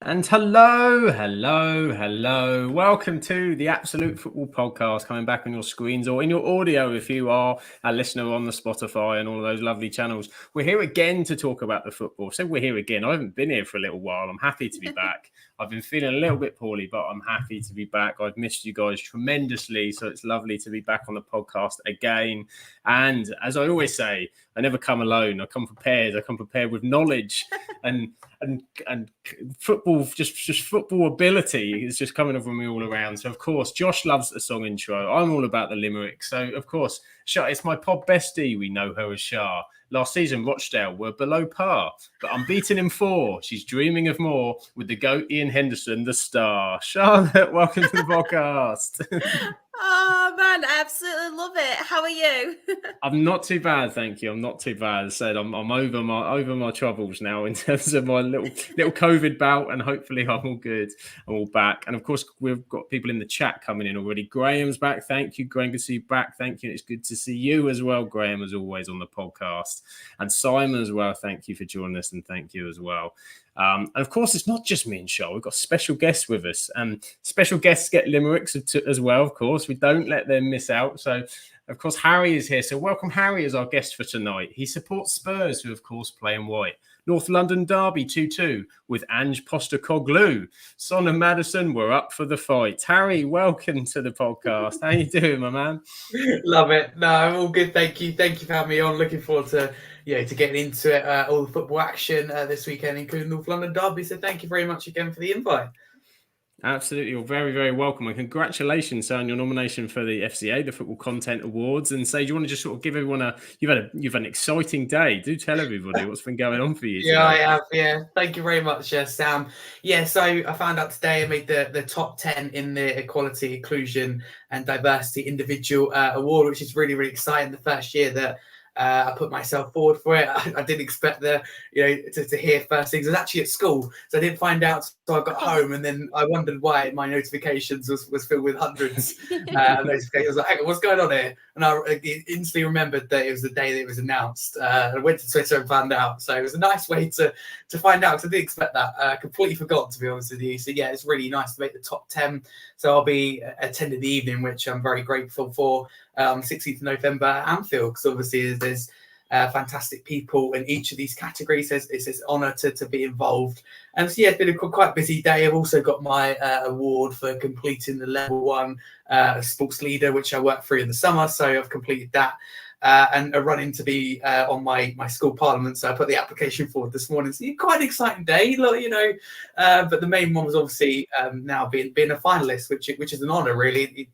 And hello. Welcome to the Absolute Football Podcast, coming back on your screens or in your audio if you are a listener on the Spotify and all of those lovely channels. We're here again to talk about the football. So we're here again. I haven't been here for a little while. I'm happy to be back. I've been feeling a little bit poorly, but I'm happy to be back. I've missed you guys tremendously. So it's lovely to be back on the podcast again. And as I always say, I never come alone. I come prepared. I come prepared with knowledge and football, just football ability is just coming over me all around. So of course, Josh loves the song intro. I'm all about the limerick. So of course, it's my pod bestie. We know her as Shah. Last season, Rochdale were below par, but unbeaten in 4. She's dreaming of more with the GOAT Ian Henderson, the star. Charlotte, welcome to the podcast. Oh man, I absolutely love it. How are you? I'm not too bad, thank you. I'm not too bad. As I said, I'm over my troubles now in terms of my little COVID bout, and hopefully I'm all good. I'm all back, and of course we've got people in the chat coming in already. Graham's back, thank you. Graham, good to see you back, thank you. It's good to see you as well, Graham, as always on the podcast, and Simon as well. Thank you for joining us, and thank you as well. And of course, it's not just me and Charles. We've got special guests with us. Special guests get limericks as well, of course. We don't let them miss out. So, of course, Harry is here. So welcome Harry as our guest for tonight. He supports Spurs, who, of course, play in white. North London derby 2-2 with Ange Postecoglou. Son and Madison were up for the fight. Harry, welcome to the podcast. How you doing, my man? Love it. No, I'm all good. Thank you. Thank you for having me on. Looking forward to getting into it. All the football action this weekend, including North London derby. So thank you very much again for the invite. Absolutely, you're very, very welcome, and congratulations on your nomination for the FCA, the Football Content Awards. And so, do you want to just sort of give everyone you've had an exciting day? Do tell everybody what's been going on for you today. I have. Yeah, thank you very much, Sam. Yeah, so I found out today I made the top 10 in the Equality, Inclusion, and Diversity Individual Award, which is really, really exciting. The first year that I put myself forward for it. I didn't expect to hear first things. I was actually at school, so I didn't find out. So I got home, and then I wondered why my notifications was filled with hundreds of notifications. I was like, hang on, what's going on here? And I instantly remembered that it was the day that it was announced. I went to Twitter and found out. So it was a nice way to find out, because I didn't expect that. I completely forgot, to be honest with you. So yeah, it's really nice to make the top 10. So I'll be attending the evening, which I'm very grateful for. 16th of November at Anfield, because obviously there's fantastic people in each of these categories. It's this honour to be involved. And so yeah, it's been a quite busy day. I've also got my award for completing the level 1 sports leader, which I worked through in the summer. So I've completed that. And a run-in to be on my school parliament. So I put the application forward this morning. So quite an exciting day, but the main one was obviously now being a finalist, which is an honour, really.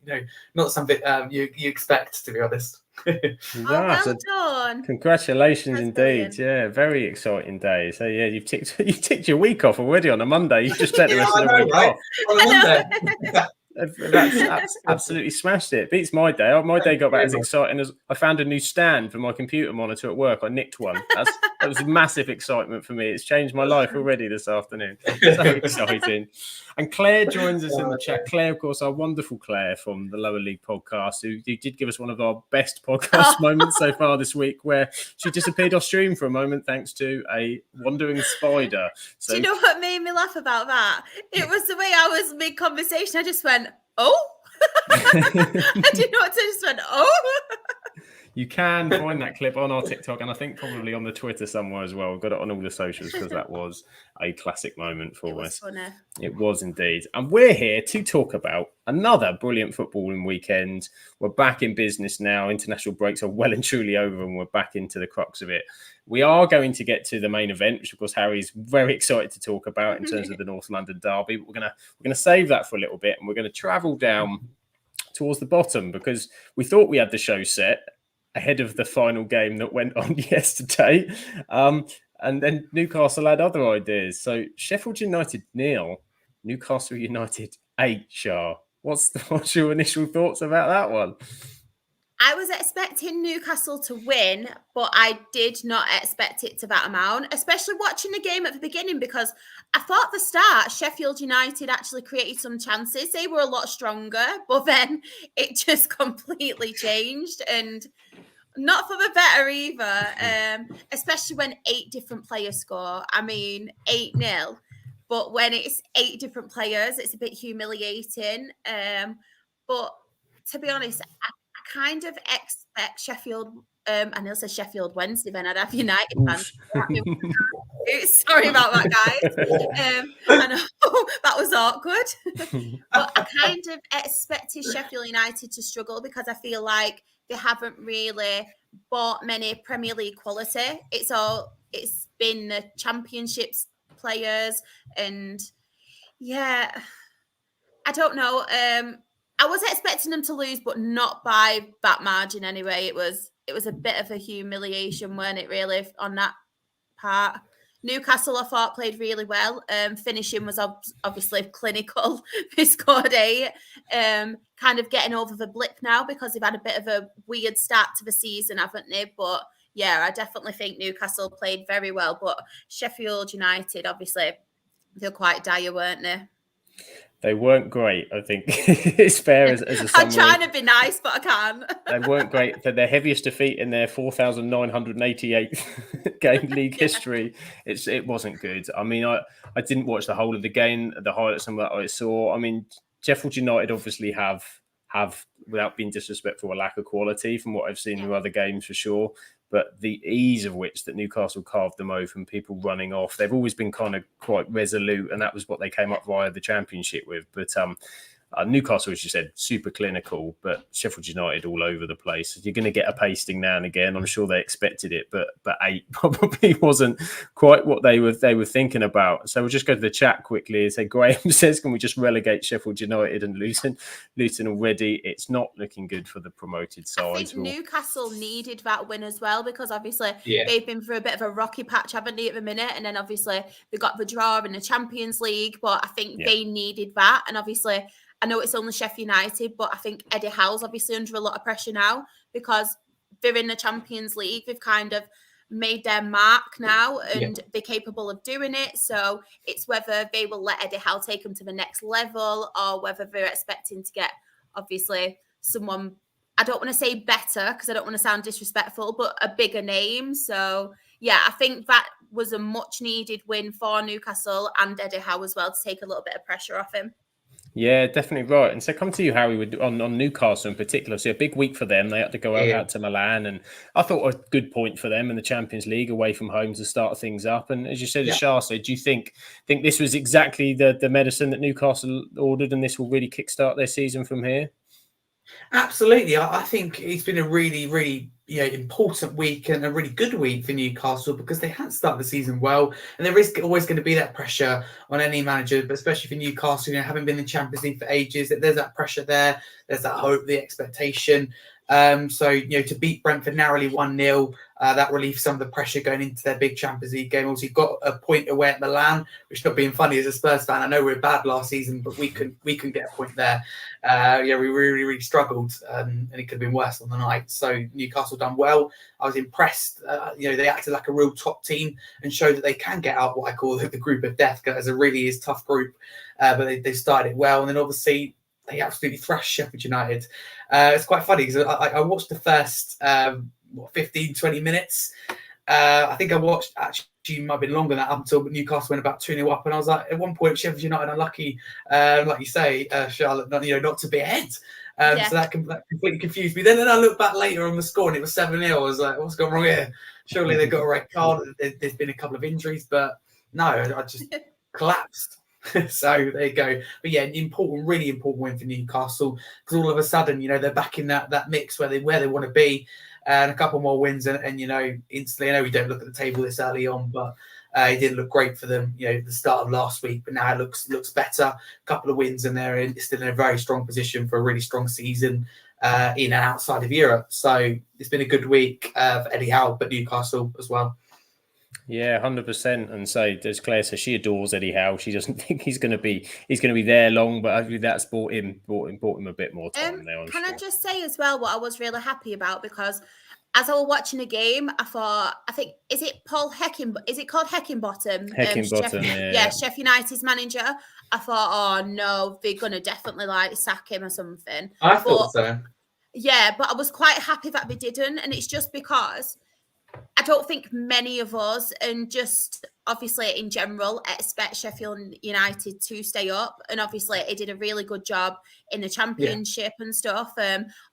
Not something you expect, to be honest. Well done. Congratulations. That's indeed. Brilliant. Yeah, very exciting day. So yeah, you've ticked your week off already on a Monday. You just let the rest of the week off. On a Monday. That's absolutely smashed it. Beats my day. My day got about as exciting as I found a new stand for my computer monitor at work. I nicked one. That was massive excitement for me. It's changed my life already this afternoon. So exciting. And Claire joins us in the chat. Claire, of course, our wonderful Claire from the Lower League podcast, who did give us one of our best podcast moments so far this week, where she disappeared off stream for a moment thanks to a wandering spider. So, do you know what made me laugh about that? It was the way I was mid-conversation. I just went, oh. I didn't know what to just went, oh. You can find that clip on our TikTok, and I think probably on the Twitter somewhere as well. We've got it on all the socials, because that was a classic moment for us. Funny. It was indeed. And we're here to talk about another brilliant footballing weekend. We're back in business now. International breaks are well and truly over, and we're back into the crux of it. We are going to get to the main event, which of course Harry's very excited to talk about in terms of the North London derby. But we're gonna save that for a little bit, and we're going to travel down towards the bottom, because we thought we had the show set ahead of the final game that went on yesterday. And then Newcastle had other ideas. So Sheffield United 0, Newcastle United 8, Shah. What's your initial thoughts about that one? I was expecting Newcastle to win, but I did not expect it to that amount, especially watching the game at the beginning, because I thought at the start Sheffield United actually created some chances. They were a lot stronger, but then it just completely changed, and not for the better either, especially when 8 different players score. I mean, 8-0. but when it's 8 different players, it's a bit humiliating. But to be honest, I kind of expect Sheffield. I know it says Sheffield Wednesday, then I'd have United fans. Sorry about that, guys. I know that was awkward. But I kind of expected Sheffield United to struggle because I feel like they haven't really bought many Premier League quality. It's been the Championships players, and yeah, I don't know. I was expecting them to lose, but not by that margin anyway. It was a bit of a humiliation, weren't it, really, on that part. Newcastle, I thought, played really well. Finishing was obviously clinical. They scored 8. Kind of getting over the blip now because they've had a bit of a weird start to the season, haven't they? But yeah, I definitely think Newcastle played very well. But Sheffield United, obviously, they're quite dire, weren't they? They weren't great, I think. It's fair as a summary. I'm trying to be nice, but I can't. They weren't great. For their heaviest defeat in their 4,988 game league history, it wasn't good. I mean, I didn't watch the whole of the game, the highlights and what I saw. I mean, Sheffield United obviously have, without being disrespectful, a lack of quality from what I've seen in other games for sure. But the ease of which that Newcastle carved them open, people running off, they've always been kind of quite resolute, and that was what they came up via the Championship with. But Newcastle, as you said, super clinical, but Sheffield United all over the place. You're going to get a pasting now and again. I'm sure they expected it, but 8 probably wasn't quite what they were thinking about. So we'll just go to the chat quickly and say, Graham says, can we just relegate Sheffield United and Luton already? It's not looking good for the promoted sides. I think Newcastle needed that win as well, because obviously they've been through a bit of a rocky patch, haven't they, at the minute? And then obviously they got the draw in the Champions League, but I think they needed that. And obviously, I know it's only Sheffield United, but I think Eddie Howe's obviously under a lot of pressure now because they're in the Champions League. They've kind of made their mark now and they're capable of doing it. So it's whether they will let Eddie Howe take them to the next level or whether they're expecting to get, obviously, someone, I don't want to say better because I don't want to sound disrespectful, but a bigger name. So, yeah, I think that was a much needed win for Newcastle and Eddie Howe as well to take a little bit of pressure off him. Yeah, definitely right. And so come to you, Harry, on Newcastle in particular. So a big week for them. They had to go out to Milan, and I thought a good point for them in the Champions League away from home to start things up. And as you said, Shah said, do you think this was exactly the medicine that Newcastle ordered, and this will really kickstart their season from here? Absolutely. I think it's been a really, really important week and a really good week for Newcastle because they hadn't started the season well. And there is always going to be that pressure on any manager, but especially for Newcastle, having been in the Champions League for ages, there's that pressure there. There's that hope, the expectation. So, to beat Brentford narrowly 1-0, that relieves some of the pressure going into their big Champions League game. Also, you've got a point away at Milan, which, not being funny as a Spurs fan, I know we were bad last season, but we couldn't get a point there. We really, really struggled, and it could have been worse on the night. So Newcastle done well. I was impressed. They acted like a real top team and showed that they can get out what I call the group of death, because it really is tough group. But they started it well, and then obviously they absolutely thrashed Sheffield United. It's quite funny because I watched the first 15, 20 minutes. I think I watched, actually might have been longer than that, up until Newcastle went about 2-0 up. And I was like, at one point, Sheffield United unlucky, like you say, Charlotte, not to be ahead. So that completely confused me. Then I looked back later on the score and it was 7-0. I was like, what's going wrong here? Surely they've got a red card. There's been a couple of injuries, but no, I just collapsed. So there you go. But yeah, really important win for Newcastle, because all of a sudden, they're back in that mix where they want to be, and a couple more wins, and instantly. I know we don't look at the table this early on, but it didn't look great for them, the start of last week. But now it looks better. A couple of wins, and they're still in a very strong position for a really strong season in and outside of Europe. So it's been a good week for Eddie Howe, but Newcastle as well. Yeah, 100%. And so, as Claire says, she adores Eddie Howe. She doesn't think he's going to be there long, but hopefully that's bought him a bit more time now. Can I just say as well what I was really happy about, because as I was watching the game, is it called Heckingbottom? Sheffield United's manager. I thought, oh no, they're going to definitely sack him or something. I thought so. Yeah, but I was quite happy that they didn't, and it's just because I don't think many of us, and just obviously in general, expect Sheffield United to stay up. And obviously, it did a really good job in the Championship and stuff.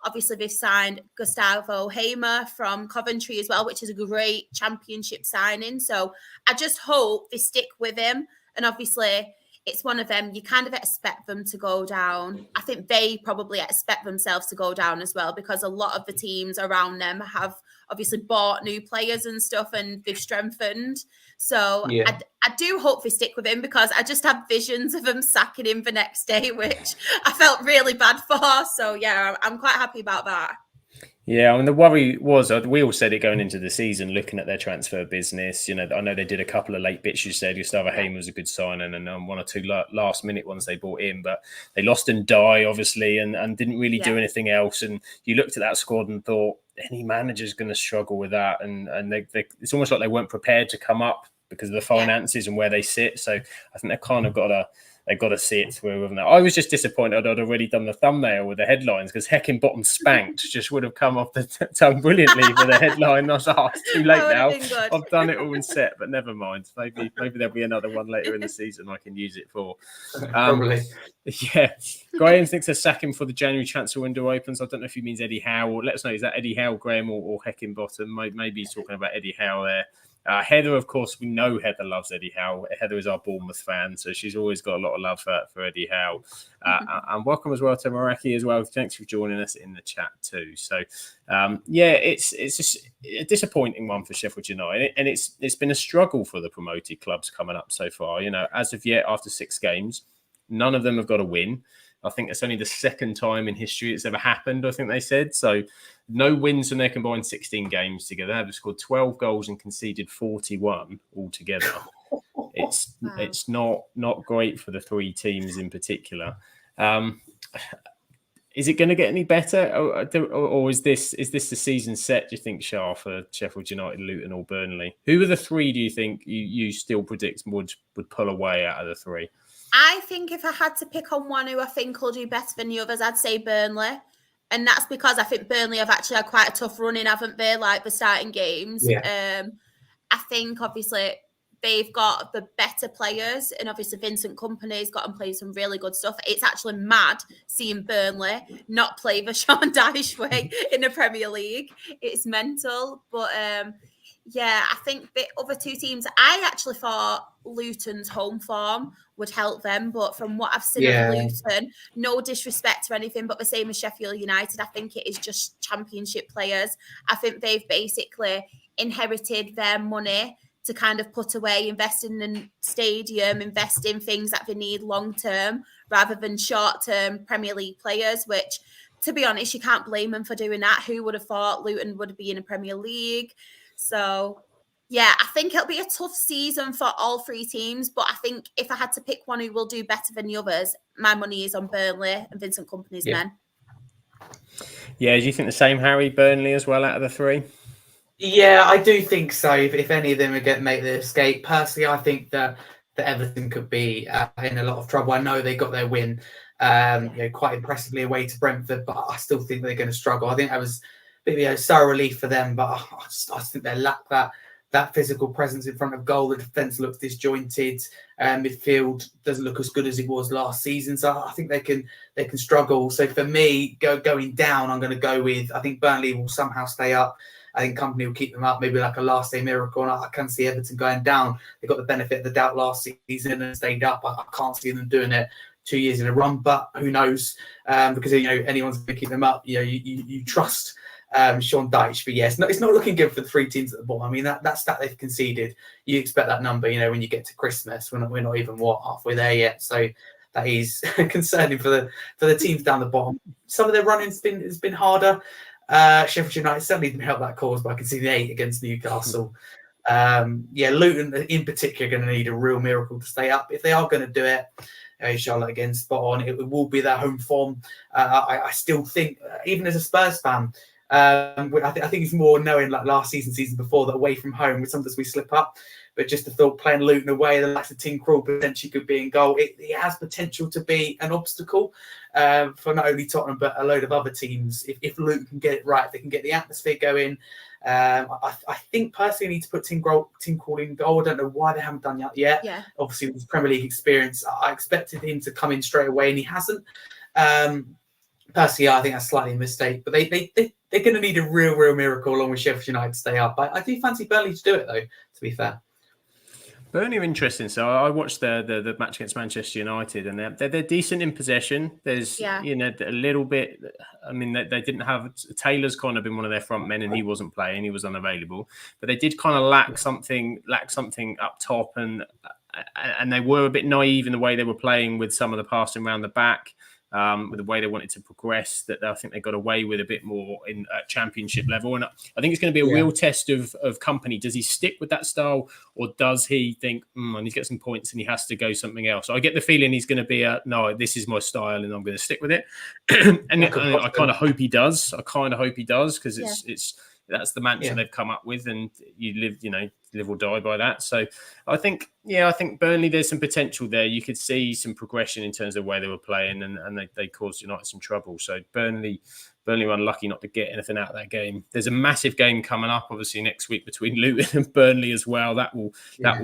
Obviously, they've signed Gustavo Hamer from Coventry as well, which is a great Championship signing. So I just hope they stick with him. And obviously, it's one of them, you kind of expect them to go down. I think they probably expect themselves to go down as well, because a lot of the teams around them have obviously bought new players and stuff, and they've strengthened. So I do hope they stick with him, because I just have visions of him sacking him the next day, which I felt really bad for. So yeah, I'm quite happy about that. Yeah, I mean, the worry was, we all said it going into the season, looking at their transfer business. You know, I know they did a couple of late bits. You said Gustavo Hamer was a good signing, and one or two last minute ones they brought in, but they lost and die, obviously, and didn't really do anything else. And you looked at that squad and thought, any manager's going to struggle with that. And it's almost like they weren't prepared to come up because of the finances and where they sit. So I think they've kind of got to see it through. I was just disappointed I'd already done the thumbnail with the headlines, because Heckin' Bottom Spanked just would have come off the tongue brilliantly for the headline. I was like, oh, it's too late now. I've done it all in set, but never mind. Maybe there'll be another one later in the season I can use it for. Probably. Yeah. Graham thinks they're sacking for the January transfer window opens. I don't know if he means Eddie Howe, or let us know, is that Eddie Howe, Graham, or Heckin' Bottom? Maybe he's talking about Eddie Howe there. Heather, of course, we know Heather loves Eddie Howe. Heather is our Bournemouth fan, so she's always got a lot of love for Eddie Howe. And welcome as well to Maraki as well. Thanks for joining us in the chat too. So, it's just a disappointing one for Sheffield United, and it's been a struggle for the promoted clubs coming up so far. You know, as of yet, after 6 games, none of them have got a win. I think it's only the second time in history it's ever happened, I think they said. So no wins in their combined 16 games together. They've scored 12 goals and conceded 41 altogether. It's not great for the 3 teams in particular. Is it going to get any better, or is this the season set, do you think, Shah, for Sheffield United, Luton or Burnley? Who are the 3 do you think you still predict would pull away out of the 3? I think if I had to pick on one who I think will do better than the others, I'd say Burnley. And that's because I think Burnley have actually had quite a tough run in, haven't they? Like the starting games. Yeah. I think obviously they've got the better players, and obviously Vincent Kompany's got and played some really good stuff. It's actually mad seeing Burnley not play the Sean Dyche way in the Premier League. It's mental. But yeah, I think the other 2 teams, I actually thought Luton's home form would help them, but from what I've seen of Luton, no disrespect or anything, but the same as Sheffield United, I think it is just Championship players. I think they've basically inherited their money to kind of put away, invest in the stadium, invest in things that they need long term, rather than short term Premier League players, which, to be honest, you can't blame them for doing that. Who would have thought Luton would be in a Premier League? So, yeah, I think it'll be a tough season for all 3 teams. But I think if I had to pick one who will do better than the others, my money is on Burnley and Vincent Kompany's men. Yeah, do you think the same, Harry? Burnley as well out of the 3? Yeah, I do think so. If any of them are going to make the escape, personally, I think that Everton could be in a lot of trouble. I know they got their win quite impressively away to Brentford, but I still think they're going to struggle. I think that was maybe a sour relief for them, but I just think they lack that physical presence in front of goal. The defence looks disjointed. Midfield doesn't look as good as it was last season. So I think they can struggle. So for me, going down, I'm going to go with, I think Burnley will somehow stay up. I think Kompany will keep them up, maybe like a last day miracle. And I can see Everton going down. They got the benefit of the doubt last season and stayed up. I can't see them doing it 2 years in a run, but who knows? Because anyone's going to keep them up. You trust Sean Dyche, but yes, it's not looking good for the 3 teams at the bottom. I mean, that stat they've conceded, you expect that number. When you get to Christmas, we're not even halfway there yet. So that is concerning for the teams down the bottom. Some of their running's been harder. Sheffield United certainly didn't help that cause, but I can see the 8 against Newcastle. Luton in particular are going to need a real miracle to stay up. If they are going to do it, Charlotte again, spot on. It will be their home form. I still think, even as a Spurs fan, I think it's more knowing like last season before, that away from home, sometimes we slip up. But just the thought, playing Luton away, the likes of Tim Krul potentially could be in goal. It has potential to be an obstacle for not only Tottenham, but a load of other teams. If Luton can get it right, they can get the atmosphere going. I think personally they need to put Tim Krul in goal. I don't know why they haven't done that yet. Yeah. Obviously, with his Premier League experience, I expected him to come in straight away, and he hasn't. Personally, I think that's slightly a mistake. But they're going to need a real miracle along with Sheffield United to stay up. I do fancy Burnley to do it, though, to be fair. Burnley are interesting. So I watched the match against Manchester United, and they're decent in possession. There's a little bit. I mean, they didn't have Taylor's kind of been one of their front men, and he wasn't playing. He was unavailable, but they did kind of lack something up top, and they were a bit naive in the way they were playing with some of the passing around the back. With the way they wanted to progress, that I think they got away with a bit more in championship level. And I think it's going to be a real test of Company. Does he stick with that style, or does he think, I need to get some points and he has to go something else? So I get the feeling he's going to be no, this is my style and I'm going to stick with it. And I kind of hope he does. Because it's that's the mantra they've come up with, and you live or die by that. So I think Burnley, there's some potential there. You could see some progression in terms of where they were playing, and they caused United some trouble. So Burnley were unlucky not to get anything out of that game. There's a massive game coming up, obviously, next week between Luton and Burnley as well. That will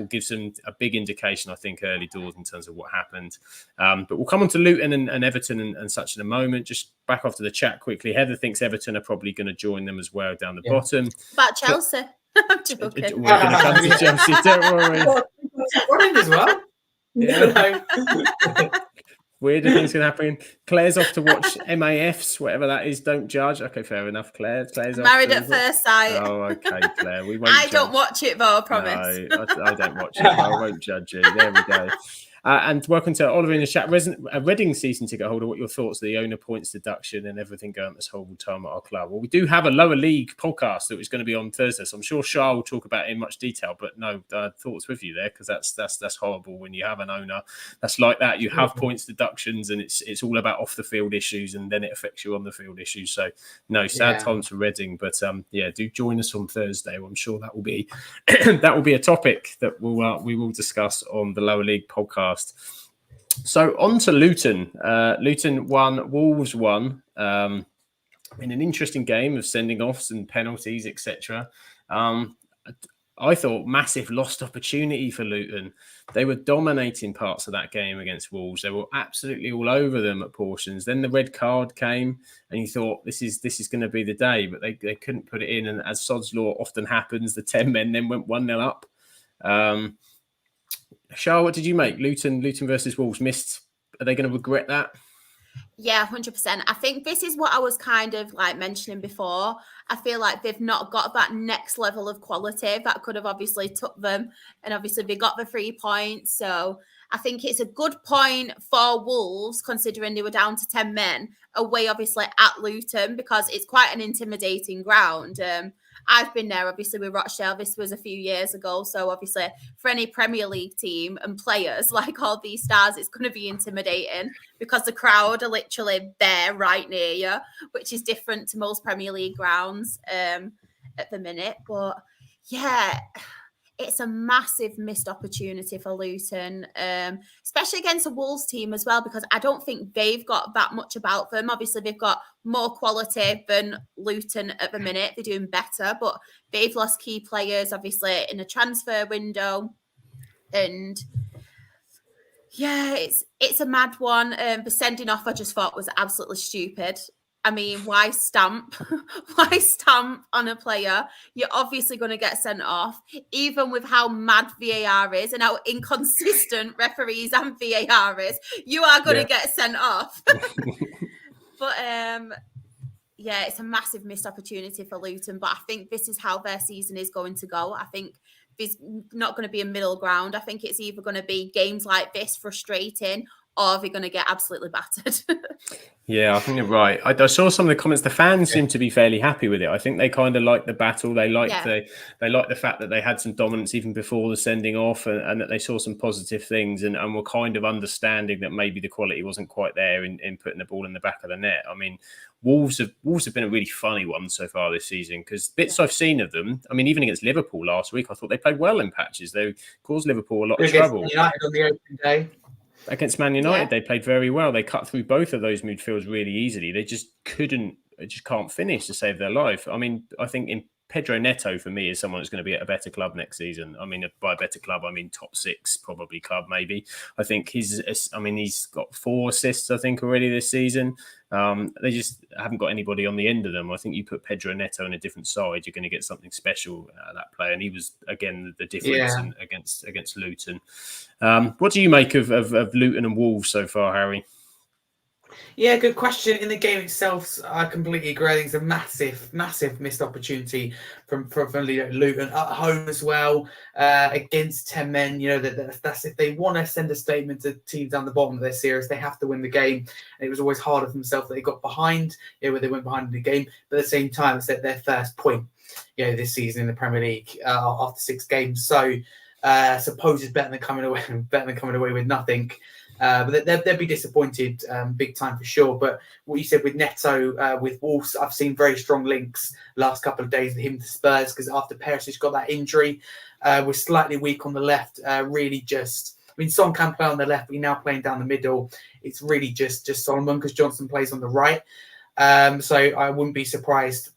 give some a big indication, I think, early doors in terms of what happened. But we'll come on to Luton and Everton and such in a moment. Just back off to the chat quickly. Heather thinks Everton are probably going to join them as well down the bottom. About Chelsea. I'm joking. We're going to come to Chelsea, don't worry. Running as well. Yeah. Weirder things can happen. Claire's off to watch MAFs, whatever that is. Don't judge. Okay, fair enough. Claire's married at first sight. Oh, okay, Claire. We won't. I don't watch it, though. I promise. No, I don't watch it. I won't judge you. There we go. And welcome to Oliver in the chat. A Reading season ticket holder. What your thoughts of the owner points deduction and everything going this whole time at our club? Well, we do have a lower league podcast that is going to be on Thursday, so I'm sure Shah will talk about it in much detail. But no thoughts with you there, because that's horrible when you have an owner that's like that. You have points deductions, and it's all about off the field issues, and then it affects you on the field issues. So no, sad times for Reading, but do join us on Thursday. I'm sure that will be a topic that we will discuss on the lower league podcast. So on to Luton. Luton won, Wolves won in an interesting game of sending offs and penalties, etc. I thought massive lost opportunity for Luton. They were dominating parts of that game against Wolves. They were absolutely all over them at portions. Then the red card came, and you thought this is going to be the day, but they couldn't put it in. And as Sod's Law often happens, the 10 men then went 1-0 up. Charlotte, what did you make? Luton versus Wolves missed. Are they going to regret that? Yeah, 100%. I think this is what I was kind of like mentioning before. I feel like they've not got that next level of quality that could have obviously took them. And obviously they got the 3 points. So I think it's a good point for Wolves, considering they were down to 10 men away, obviously, at Luton, because it's quite an intimidating ground. I've been there, obviously, with Rochdale. This was a few years ago. So, obviously, for any Premier League team and players, like all these stars, it's going to be intimidating because the crowd are literally there right near you, which is different to most Premier League grounds at the minute. But, yeah, it's a massive missed opportunity for Luton, especially against a Wolves team as well, because I don't think they've got that much about them. Obviously, they've got more quality than Luton at the minute. They're doing better, but they've lost key players, obviously, in the transfer window. And yeah, it's a mad one. The sending off, I just thought, was absolutely stupid. I mean, why stamp? Why stamp on a player? You're obviously going to get sent off, even with how mad VAR is and how inconsistent referees and VAR is. You are going to get sent off. But it's a massive missed opportunity for Luton. But I think this is how their season is going to go. I think there's not going to be a middle ground. I think it's either going to be games like this frustrating, or they're going to get absolutely battered. Yeah, I think you're right. I saw some of the comments. The fans seem to be fairly happy with it. I think they kind of like the battle. They like they like the fact that they had some dominance even before the sending off, and that they saw some positive things, and were kind of understanding that maybe the quality wasn't quite there in putting the ball in the back of the net. I mean, Wolves have been a really funny one so far this season, because bits I've seen of them, I mean, even against Liverpool last week, I thought they played well in patches. They caused Liverpool a lot of trouble. United on the opening day. Against Man United, they played very well. They cut through both of those midfields really easily. They just can't finish to save their life. I mean, I think in Pedro Neto for me is someone who's going to be at a better club next season. I mean, by a better club, I mean top 6 probably club maybe. I think he's got 4 assists I think already this season. They just haven't got anybody on the end of them. I think you put Pedro Neto on a different side, you're going to get something special out of that player. And he was again the difference against Luton. What do you make of Luton and Wolves so far, Harry? Yeah, good question. In the game itself, I completely agree. I think it's a massive missed opportunity from Luton at home as well, against 10 men. You know, that's if they want to send a statement to teams down the bottom of their series, they have to win the game. And it was always harder for themselves that they got behind, where they went behind in the game. But at the same time, it's their first point, this season in the Premier League after 6 games. So I suppose it's better than coming away with nothing. But they'll be disappointed big time for sure. But what you said with Neto, with Wolves, I've seen very strong links last couple of days with him to Spurs, because after Perisic got that injury, was slightly weak on the left. Son can play on the left, but he's now playing down the middle. It's really just Solomon, because Johnson plays on the right. So I wouldn't be surprised.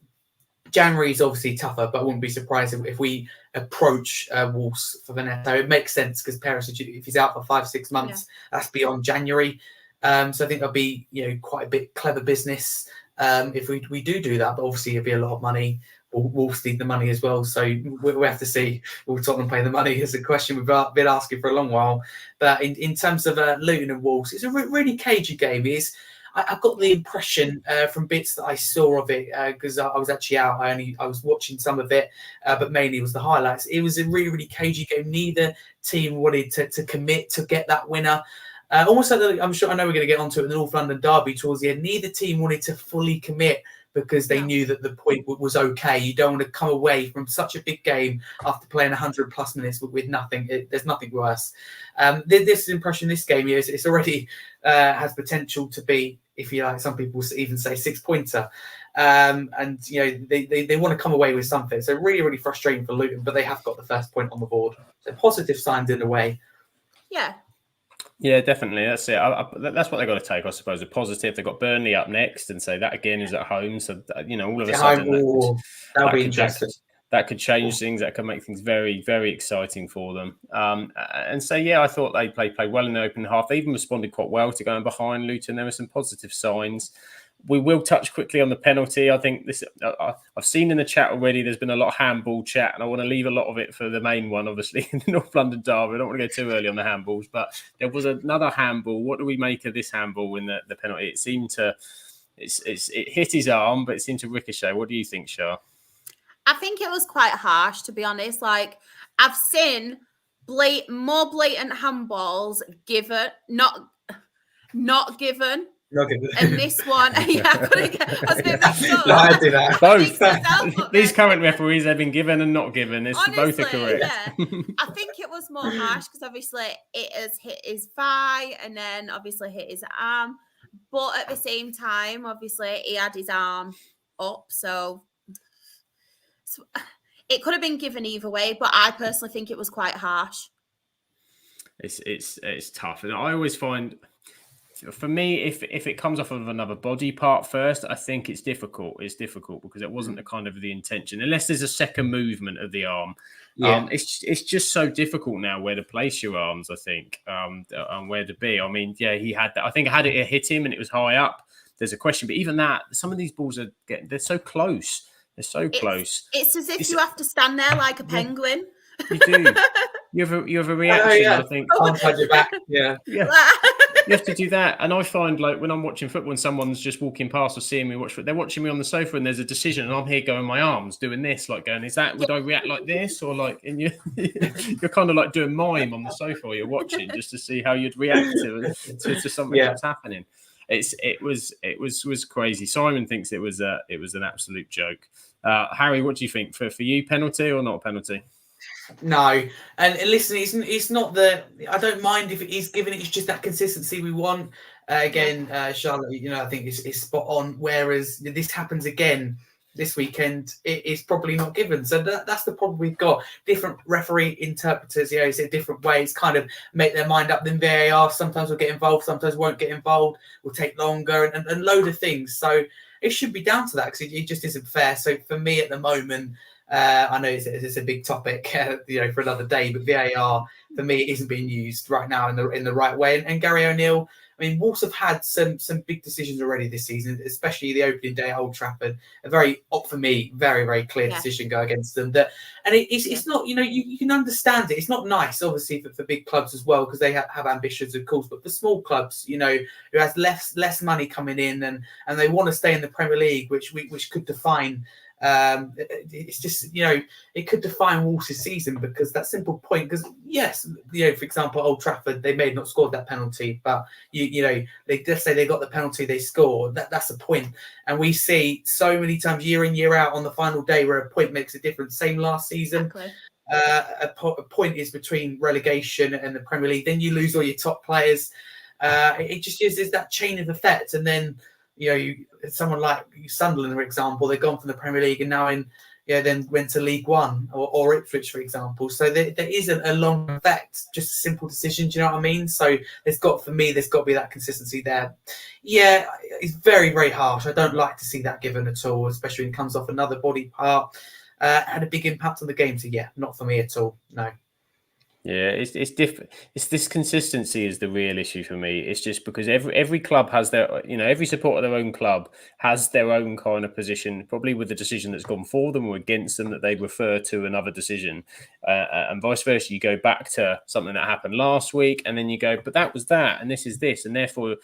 January is obviously tougher, but I wouldn't be surprised if we approach Wolves for Neto. It makes sense because Perisic, if he's out for 5-6 months, that's beyond January. So I think that'll be quite a bit clever business if we do that. But obviously it'll be a lot of money. Wolves need the money as well, so we have to see. Will Tottenham pay the money? Is a question we've been asking for a long while. But in terms of Luton and Wolves, it's a really cagey game. I got the impression from bits that I saw of it, because I was actually out. I was watching some of it, but mainly it was the highlights. It was a really cagey game. Neither team wanted to commit to get that winner. Almost like I know we're going to get onto it in the North London derby towards the end. Neither team wanted to fully commit because they knew that the point was okay. You don't want to come away from such a big game after playing 100+ minutes with nothing. There's nothing worse. This impression, this game is it's already has potential to be, if you like, some people even say 6-pointer. And they want to come away with something. So really frustrating for Luton, but they have got the first point on the board. So positive signs in a way. Yeah, definitely. That's it. That's what they've got to take, I suppose. A positive. They've got Burnley up next, and so that again is at home. So all of a sudden that could change things. That could make things very, very exciting for them. And so I thought they played well in the open half. They even responded quite well to going behind Luton. There were some positive signs. We will touch quickly on the penalty. I think this. I've seen in the chat already. There's been a lot of handball chat, and I want to leave a lot of it for the main one, obviously, in the North London derby. I don't want to go too early on the handballs, but there was another handball. What do we make of this handball in the penalty? It seemed to, it hit his arm, but it seemed to ricochet. What do you think, Shah? I think it was quite harsh, to be honest. Like, I've seen more blatant handballs given, not given. And this one, I was a bit mixed up. I do that. Both. These current referees have been given and not given. Honestly, both are correct. Yeah. I think it was more harsh because obviously it has hit his thigh and then obviously hit his arm. But at the same time, obviously he had his arm up, so it could have been given either way. But I personally think it was quite harsh. It's tough, and I always find, for me, if it comes off of another body part first, I think it's difficult. It's difficult because it wasn't the intention, unless there's a second movement of the arm. Yeah. It's just so difficult now where to place your arms, I think, and where to be. I mean, he had that. I think had it hit him and it was high up, there's a question. But even that, some of these balls they're so close. They're so close. It's as if you have to stand there like a penguin. You do. You have a reaction. I think. Can't touch your back. Yeah. You have to do that. And I find, like, when I'm watching football and someone's just walking past or seeing me watch football, they're watching me on the sofa and there's a decision and I'm here going my arms, doing this, like going, would I react like this? Or like, and you're kind of like doing mime on the sofa while you're watching just to see how you'd react to something that's happening. It was crazy. Simon thinks it was an absolute joke. Harry, what do you think? For you, penalty or not a penalty? No, and listen, it's not I don't mind if he's given it. It's just that consistency we want. Again, Charlotte, I think it's spot on. Whereas this happens again this weekend, it's probably not given. So that's the problem we've got. Different referee interpreters, it's a different ways, kind of make their mind up. Then VAR sometimes will get involved, sometimes won't get involved. Will take longer and a load of things. So it should be down to that because it just isn't fair. So for me at the moment, I know it's a big topic, for another day, but VAR for me isn't being used right now in the right way. And Gary O'Neill, I mean, Wolves have had some big decisions already this season, especially the opening day at Old Trafford. For me, very, very clear decision go against them. It's not, you can understand it. It's not nice, obviously, for big clubs as well, because they have ambitions, of course. But for small clubs, who has less money coming in and they want to stay in the Premier League, which could define. It's just, it could define Wolves' season, because that simple point. Because yes, for example, Old Trafford, they may have not scored that penalty, but they just say they got the penalty, they scored. That's the point. And we see so many times, year in, year out, on the final day, where a point makes a difference. Same last season. Exactly. A point is between relegation and the Premier League. Then you lose all your top players. It just uses that chain of effect, and then. Someone like Sunderland, for example, they've gone from the Premier League and now then went to League One, or Ipswich, for example. So there isn't a long effect, just a simple decision. Do you know what I mean? So there's got to be that consistency there. Yeah, it's very, very harsh. I don't like to see that given at all, especially when it comes off another body part. Had a big impact on the game. So yeah, not for me at all. No. Yeah, it's different. It's this consistency is the real issue for me. It's just because every club has their, every supporter of their own club has their own kind of position, probably with the decision that's gone for them or against them, that they refer to another decision, and vice versa. You go back to something that happened last week, and then you go, but that was that, and this is this, and therefore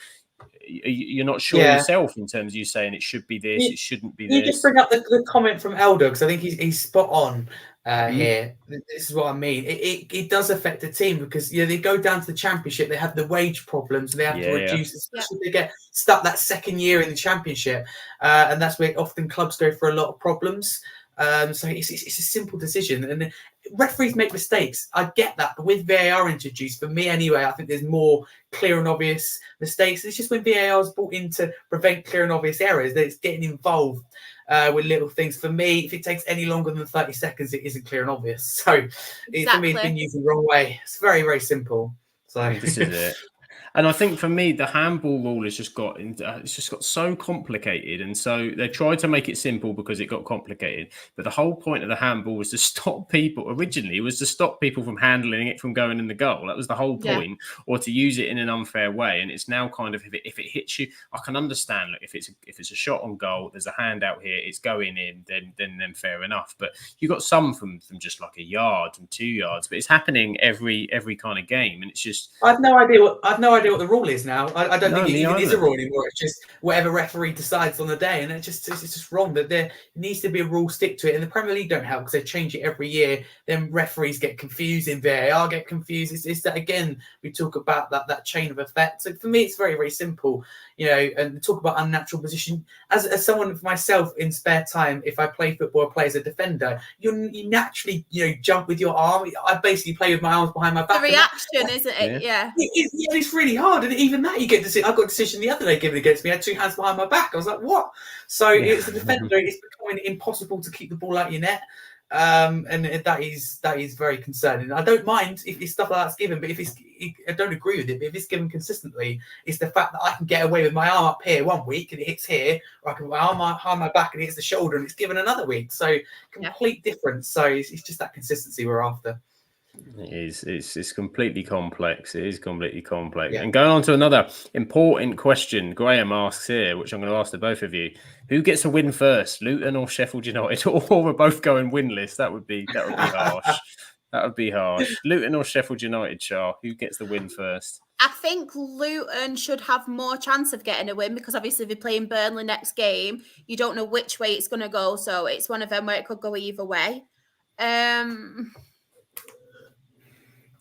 you're not sure yourself in terms of you saying it should be this, it shouldn't be this. You just bring up the comment from Elder, because I think he's spot on. Here, this is what I mean. It does affect the team, because they go down to the Championship, they have the wage problems, they have to reduce, especially if they get stuck that second year in the Championship, and that's where often clubs go for a lot of problems. So it's a simple decision, and referees make mistakes. I get that, but with VAR introduced, for me anyway, I think there's more clear and obvious mistakes. It's just when VAR is brought in to prevent clear and obvious errors that it's getting involved with little things. For me, if it takes any longer than 30 seconds, it isn't clear and obvious. So for me, it's been used the wrong way. It's very, very simple. So this is it. And I think for me, the handball rule has just got so complicated, and so they tried to make it simple because it got complicated. But the whole point of the handball was to stop people. Originally, it was to stop people from handling it from going in the goal. That was the whole point, or to use it in an unfair way. And it's now kind of if it hits you, I can understand. Look, if it's a shot on goal, there's a hand out here, it's going in, then fair enough. But you got some from just like a yard and 2 yards, but it's happening every kind of game, and it's just I've no idea what the rule is now. I don't think it even is a rule anymore. It's just whatever referee decides on the day, and it's just wrong. That there needs to be a rule, stick to it. And the Premier League don't help, because they change it every year. Then referees get confused, in VAR get confused. It's that again. We talk about that chain of effect. So for me, it's very, very simple. And talk about unnatural position. As someone for myself in spare time, if I play football, I play as a defender. You naturally jump with your arm. I basically play with my arms behind my back. The reaction, isn't it? Yeah. It's really hard, and even that you get to see. I got a decision the other day given against me. I had 2 hands behind my back. I was like, what? So it's a defender. It's becoming impossible to keep the ball out your net, and that is very concerning. I don't mind if stuff like that's given, but I don't agree with it. But if it's given consistently, it's the fact that I can get away with my arm up here one week and it hits here, or I can my arm behind my back and it hits the shoulder and it's given another week. So complete difference. So it's just that consistency we're after. It is. It's completely complex. It is completely complex. Yeah. And going on to another important question, Graham asks here, which I'm going to ask to both of you: who gets a win first, Luton or Sheffield United, or we're both going winless? That would be harsh. That would be harsh. Luton or Sheffield United, Char? Who gets the win first? I think Luton should have more chance of getting a win, because obviously they're playing Burnley next game. You don't know which way it's going to go, so it's one of them where it could go either way.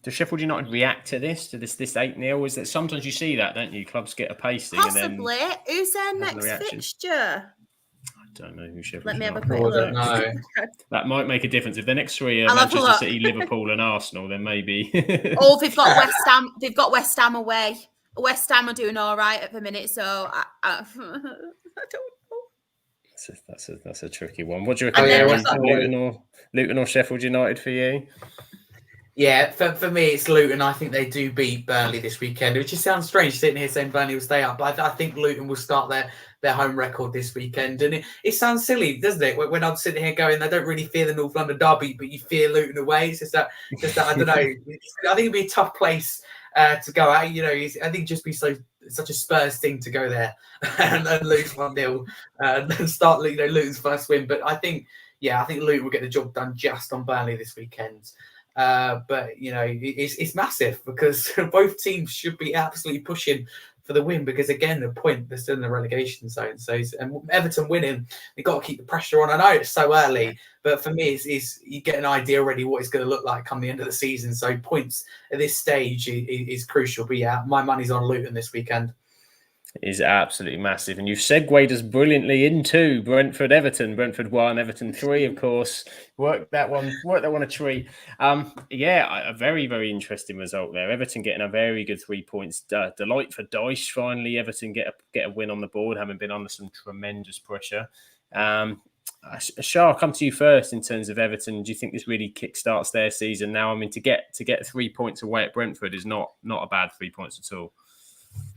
Does Sheffield United react to this 8-0? Is that sometimes you see that, don't you? Clubs get a pasting. Possibly. And then who's their next fixture? I don't know who Sheffield. Let me have a quick look. That might make a difference. If the next 3 are Manchester City, Liverpool, and Arsenal, then maybe. They've got West Ham. They've got West Ham away. West Ham are doing all right at the minute, so I don't know. That's a tricky one. What do you reckon? Luton or Sheffield United for you? Yeah, for me, it's Luton. I think they do beat Burnley this weekend, which just sounds strange sitting here saying Burnley will stay up. But I think Luton will start their home record this weekend. And it sounds silly, doesn't it? When I'm sitting here going, I don't really fear the North London derby, but you fear Luton away. It's just that I don't know. I think it'd be a tough place to go out. You know, I think it'd just be such a Spurs thing to go there and lose 1-0 and start Luton's first win. But I think Luton will get the job done just on Burnley this weekend. But it's massive because both teams should be absolutely pushing for the win because again the point they're still in the relegation zone. So and Everton winning, they've got to keep the pressure on. I know it's so early, but for me it's you get an idea already what it's going to look like come the end of the season. So points at this stage is crucial. But yeah, my money's on Luton this weekend. Is absolutely massive, and you've segued us brilliantly into Brentford Everton. Brentford 1, Everton 3, of course. Worked that one a treat. A very, very interesting result there. Everton getting a very good 3 points. Delight for Dyche. Finally, Everton get a win on the board, having been under some tremendous pressure. Shah, I'll come to you first in terms of Everton. Do you think this really kickstarts their season now? I mean, to get 3 points away at Brentford is not a bad 3 points at all.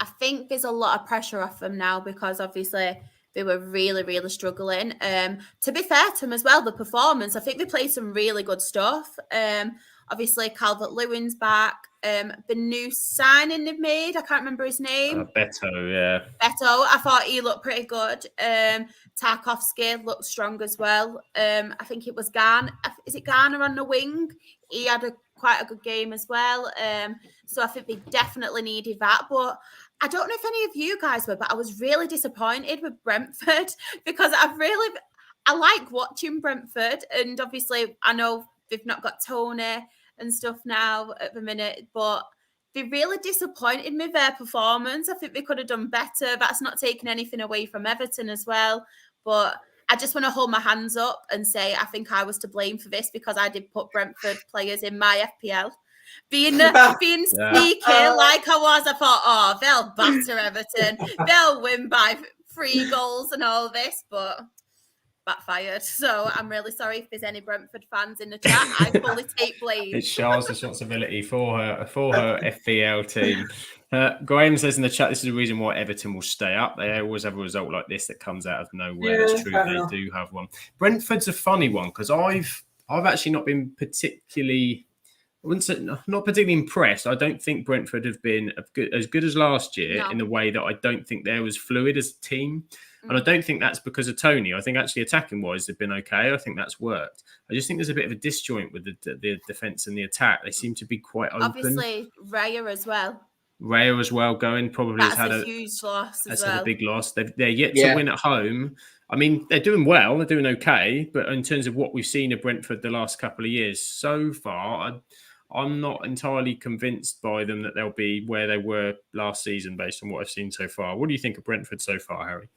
I think there's a lot of pressure off them now because obviously they were really, really struggling. To be fair to them as well, the performance, I think they played some really good stuff. Obviously, Calvert-Lewin's back. The new signing they've made, I can't remember his name. Beto, yeah. Beto, I thought he looked pretty good. Tarkowski looked strong as well. I think it was Garner. Is it Garner on the wing? He had quite a good game as well. So I think they definitely needed that. But I don't know if any of you guys were, but I was really disappointed with Brentford because I like watching Brentford. And obviously, I know they've not got Tony and stuff now at the minute, but they really disappointed me, their performance. I think they could have done better. That's not taking anything away from Everton as well. But I just want to hold my hands up and say I think I was to blame for this because I did put Brentford players in my FPL. Being sneaky like I was, I thought, they'll batter Everton. They'll win by 3 goals and all this, but backfired. So I'm really sorry if there's any Brentford fans in the chat. I fully take blame. It's Charles' responsibility for her FPL team. Graham says in the chat, this is the reason why Everton will stay up. They always have a result like this that comes out of nowhere. It's true, they do have one. Brentford's a funny one because I've actually not been particularly, not particularly impressed. I don't think Brentford have been as good as last year in the way that I don't think they're as fluid as a team. And I don't think that's because of Tony. I think actually attacking-wise, they've been okay. I think that's worked. I just think there's a bit of a disjoint with the defence and the attack. They seem to be quite open. Obviously, Raya as well going probably that's has had a huge loss as well. Had a big loss. They're yet to win at home. I mean, they're doing well. They're doing okay. But in terms of what we've seen of Brentford the last couple of years, so far, I'm not entirely convinced by them that they'll be where they were last season based on what I've seen so far. What do you think of Brentford so far, Harry?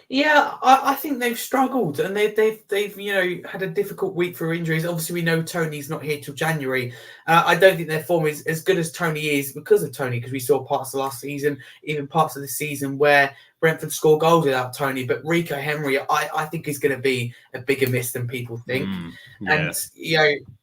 Yeah, I think they've struggled and they've had a difficult week for injuries. Obviously, we know Tony's not here till January. I don't think their form is as good as Tony is because of Tony, because we saw parts of last season, even parts of the season where Brentford score goals without Tony. But Rico Henry, I think is going to be a bigger miss than people think. And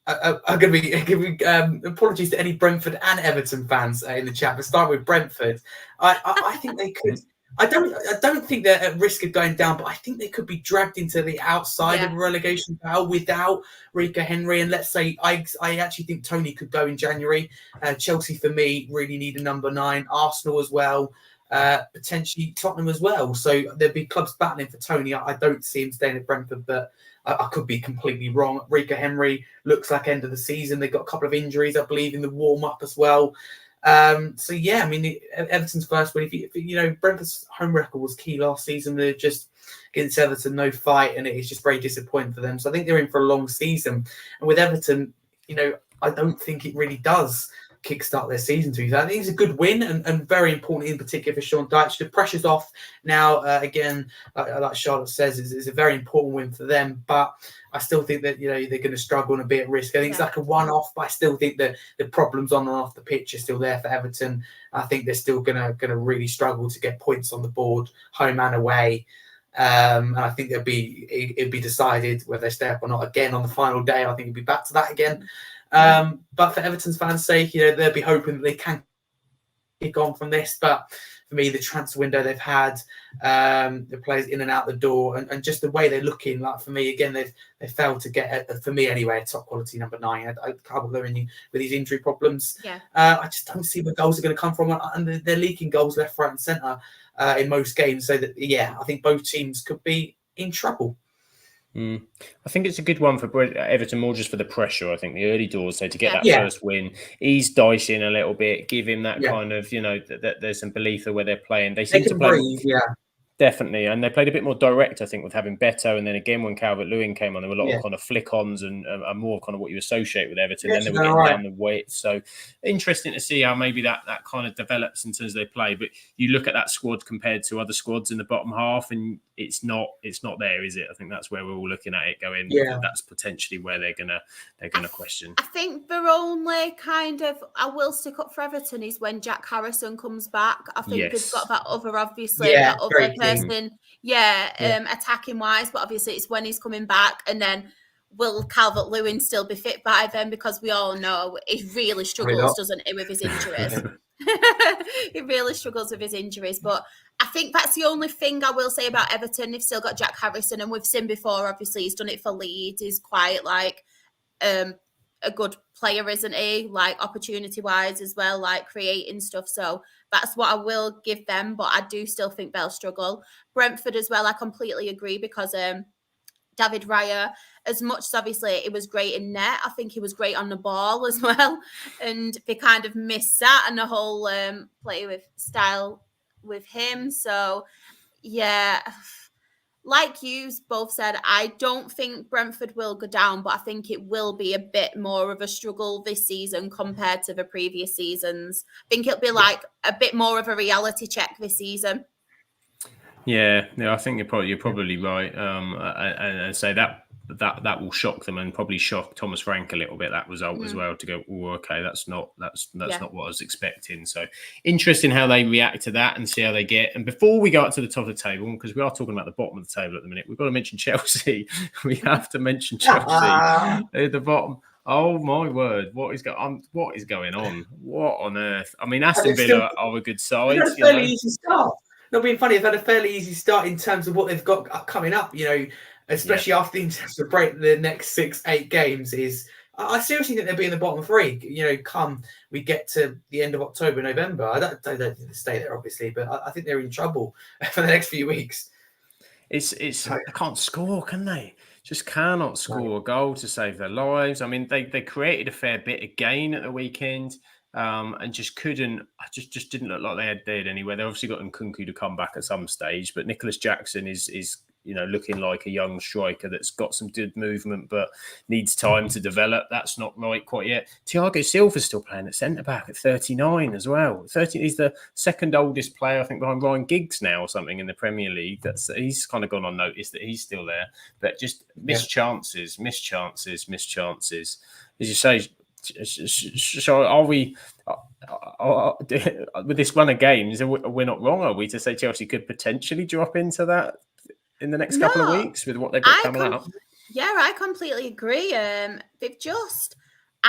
I'm going to be giving apologies to any Brentford and Everton fans in the chat. But start with Brentford. I think they could. I don't think they're at risk of going down, but I think they could be dragged into the outside of relegation battle without Rico Henry. And let's say I actually think Tony could go in January. Chelsea, for me, really need a number 9. Arsenal as well. Potentially Tottenham as well. So there'll be clubs battling for Tony. I don't see him staying at Brentford, but I could be completely wrong. Rico Henry looks like end of the season. They've got a couple of injuries, I believe, in the warm-up as well. I mean, Everton's first win. If Brentford's home record was key last season. They're just against Everton, no fight, and it is just very disappointing for them. So I think they're in for a long season. And with Everton, I don't think it really does kickstart their season to be. I think it's a good win and very important in particular for Sean Dyche. The pressure's off now. Again, like Charlotte says, is a very important win for them. But I still think that they're going to struggle and be at risk. I think it's like a one-off, but I still think that the problems on and off the pitch are still there for Everton. I think they're still going to really struggle to get points on the board, home and away. And I think it'd be decided whether they stay up or not again on the final day. I think it'll be back to that again. But for Everton's fans' sake, they'll be hoping that they can kick on from this. But for me, the transfer window they've had, the players in and out the door, and just the way they're looking, like for me, again, they failed to get, for me anyway, a top quality number 9. I can't believe with these injury problems. Yeah. I just don't see where goals are going to come from, and they're leaking goals left, right, and centre in most games. So that I think both teams could be in trouble. I think it's a good one for Everton, more just for the pressure. I think the early doors, so to get that first win, ease Dice in a little bit, give him that kind of, that there's some belief of where they're playing. They seem to play. Breathe, Definitely, and they played a bit more direct, I think, with having Beto, and then again when Calvert-Lewin came on, there were a lot of kind of flick-ons and more kind of what you associate with Everton. Then they were getting down the weight, so interesting to see how maybe that kind of develops in terms of they play. But you look at that squad compared to other squads in the bottom half, and it's not there, is it? I think that's where we're all looking at it, going, that's potentially where they're gonna question. I think the only kind of I will stick up for Everton is when Jack Harrison comes back. I think they've got that other, obviously, that other person, attacking wise, but obviously it's when he's coming back, and then will Calvert-Lewin still be fit by then? Because we all know he really struggles, doesn't he, with his injuries? He really struggles with his injuries, but I think that's the only thing I will say about Everton. They've still got Jack Harrison, and we've seen before, obviously, he's done it for Leeds. He's quite like a good player, isn't he? Like opportunity-wise as well, like creating stuff. So that's what I will give them, but I do still think they'll struggle. Brentford as well, I completely agree, because David Raya, as much as obviously it was great in net, I think he was great on the ball as well. And they kind of missed that and the whole play with style with him. So, like you both said, I don't think Brentford will go down, but I think it will be a bit more of a struggle this season compared to the previous seasons. I think it'll be like a bit more of a reality check this season. Yeah, I think you're probably right. And say that will shock them, and probably shock Thomas Frank a little bit, that result as well, to go, oh, okay, that's not what I was expecting. So interesting how they react to that and see how they get. And before we go up to the top of the table, because we are talking about the bottom of the table at the minute, we've got to mention Chelsea. We have to mention Chelsea at the bottom. Oh my word! What is going on? What on earth? I mean, Aston Villa are a good side. It's a fairly easy start. Not being funny, they've had a fairly easy start in terms of what they've got coming up, especially after the international break. The next 6-8 games I seriously think they'll be in the bottom 3, come we get to the end of October, November. I don't think they stay there, obviously, but I think they're in trouble for the next few weeks. They can't score, can they? Just cannot score a goal to save their lives. I mean, they created a fair bit again at the weekend. And just couldn't. Just didn't look like they had anywhere. They obviously got Nkunku to come back at some stage, but Nicholas Jackson is looking like a young striker that's got some good movement, but needs time to develop. That's not right quite yet. Thiago Silva's still playing at centre back at 39 as well. He's the second oldest player, I think, behind Ryan Giggs now or something in the Premier League. He's kind of gone unnoticed that he's still there, but just missed chances. As you say. So are we with this run of games? We're not wrong, are we, to say Chelsea could potentially drop into that in the next couple of weeks with what they've got coming up? Yeah, I completely agree. I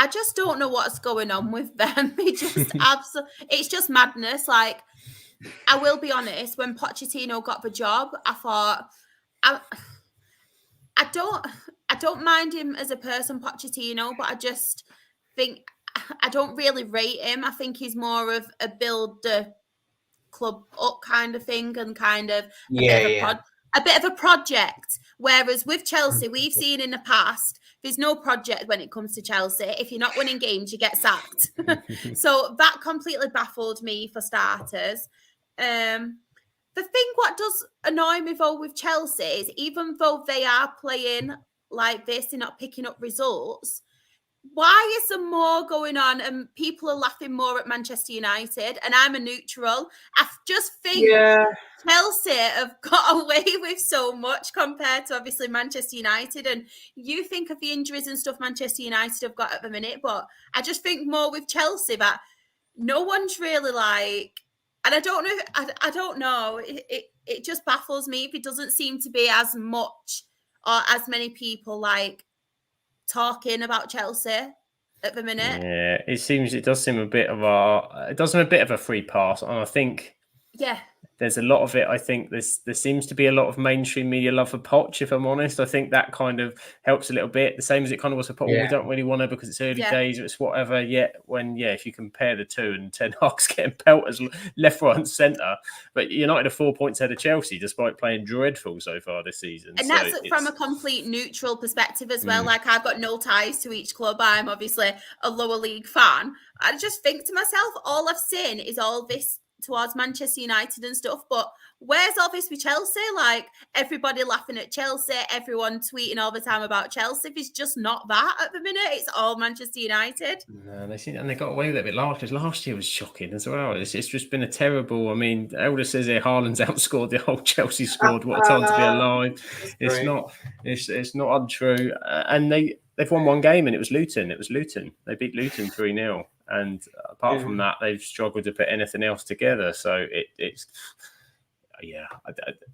just don't know what's going on with them. It's just madness. Like, I will be honest, when Pochettino got the job, I thought I don't mind him as a person, Pochettino, but I just think I don't really rate him. I think he's more of a build the club up kind of thing, and kind of a bit of a project. Whereas with Chelsea, we've seen in the past, there's no project when it comes to Chelsea. If you're not winning games, you get sacked. So that completely baffled me, for starters. The thing what does annoy me though with Chelsea is, even though they are playing like this, they're not picking up results. Why is there more going on and people are laughing more at Manchester United? And I'm a neutral. I just think Chelsea have got away with so much compared to obviously Manchester United. And you think of the injuries and stuff Manchester United have got at the minute, but I just think more with Chelsea that no one's really like, and I don't know. I don't know. It just baffles me. It doesn't seem to be as much or as many people like talking about Chelsea. at the minute. Yeah, it does seem a bit of a free pass, and I think there's a lot of it. I think there seems to be a lot of mainstream media love for Poch, if I'm honest. I think that kind of helps a little bit. The same as it kind of was for Poch. We don't really want to because it's early days or it's whatever. Yet if you compare the two, and Ten Hag's getting pelters left, right, and centre, but United are 4 points ahead of Chelsea despite playing dreadful so far this season. And that's from a complete neutral perspective as well. Like, I've got no ties to each club. I'm obviously a lower league fan. I just think to myself, all I've seen is all this towards Manchester United and stuff, but where's all this with Chelsea? Like, everybody laughing at Chelsea, everyone tweeting all the time about Chelsea. It's just not that at the minute. It's all Manchester United. No, they got away with it a bit last year was shocking as well. It's just been a terrible. I mean, Elder says here Haaland's outscored the whole Chelsea squad. What a time to be alive! It's not untrue. And they've won one game, and it was Luton. They beat Luton 3-0. And apart from that, they've struggled to put anything else together. So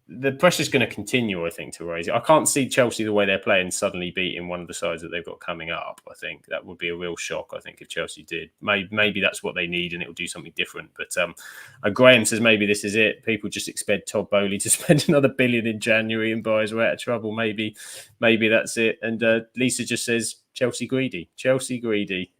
the pressure's going to continue, I think, to raise it. I can't see Chelsea the way they're playing suddenly beating one of the sides that they've got coming up. I think that would be a real shock, I think, if Chelsea did. Maybe that's what they need and it will do something different. But Graham says maybe this is it. People just expect Todd Bowley to spend another $1 billion in January and buy his way out of trouble. Maybe that's it. And Lisa just says, Chelsea greedy,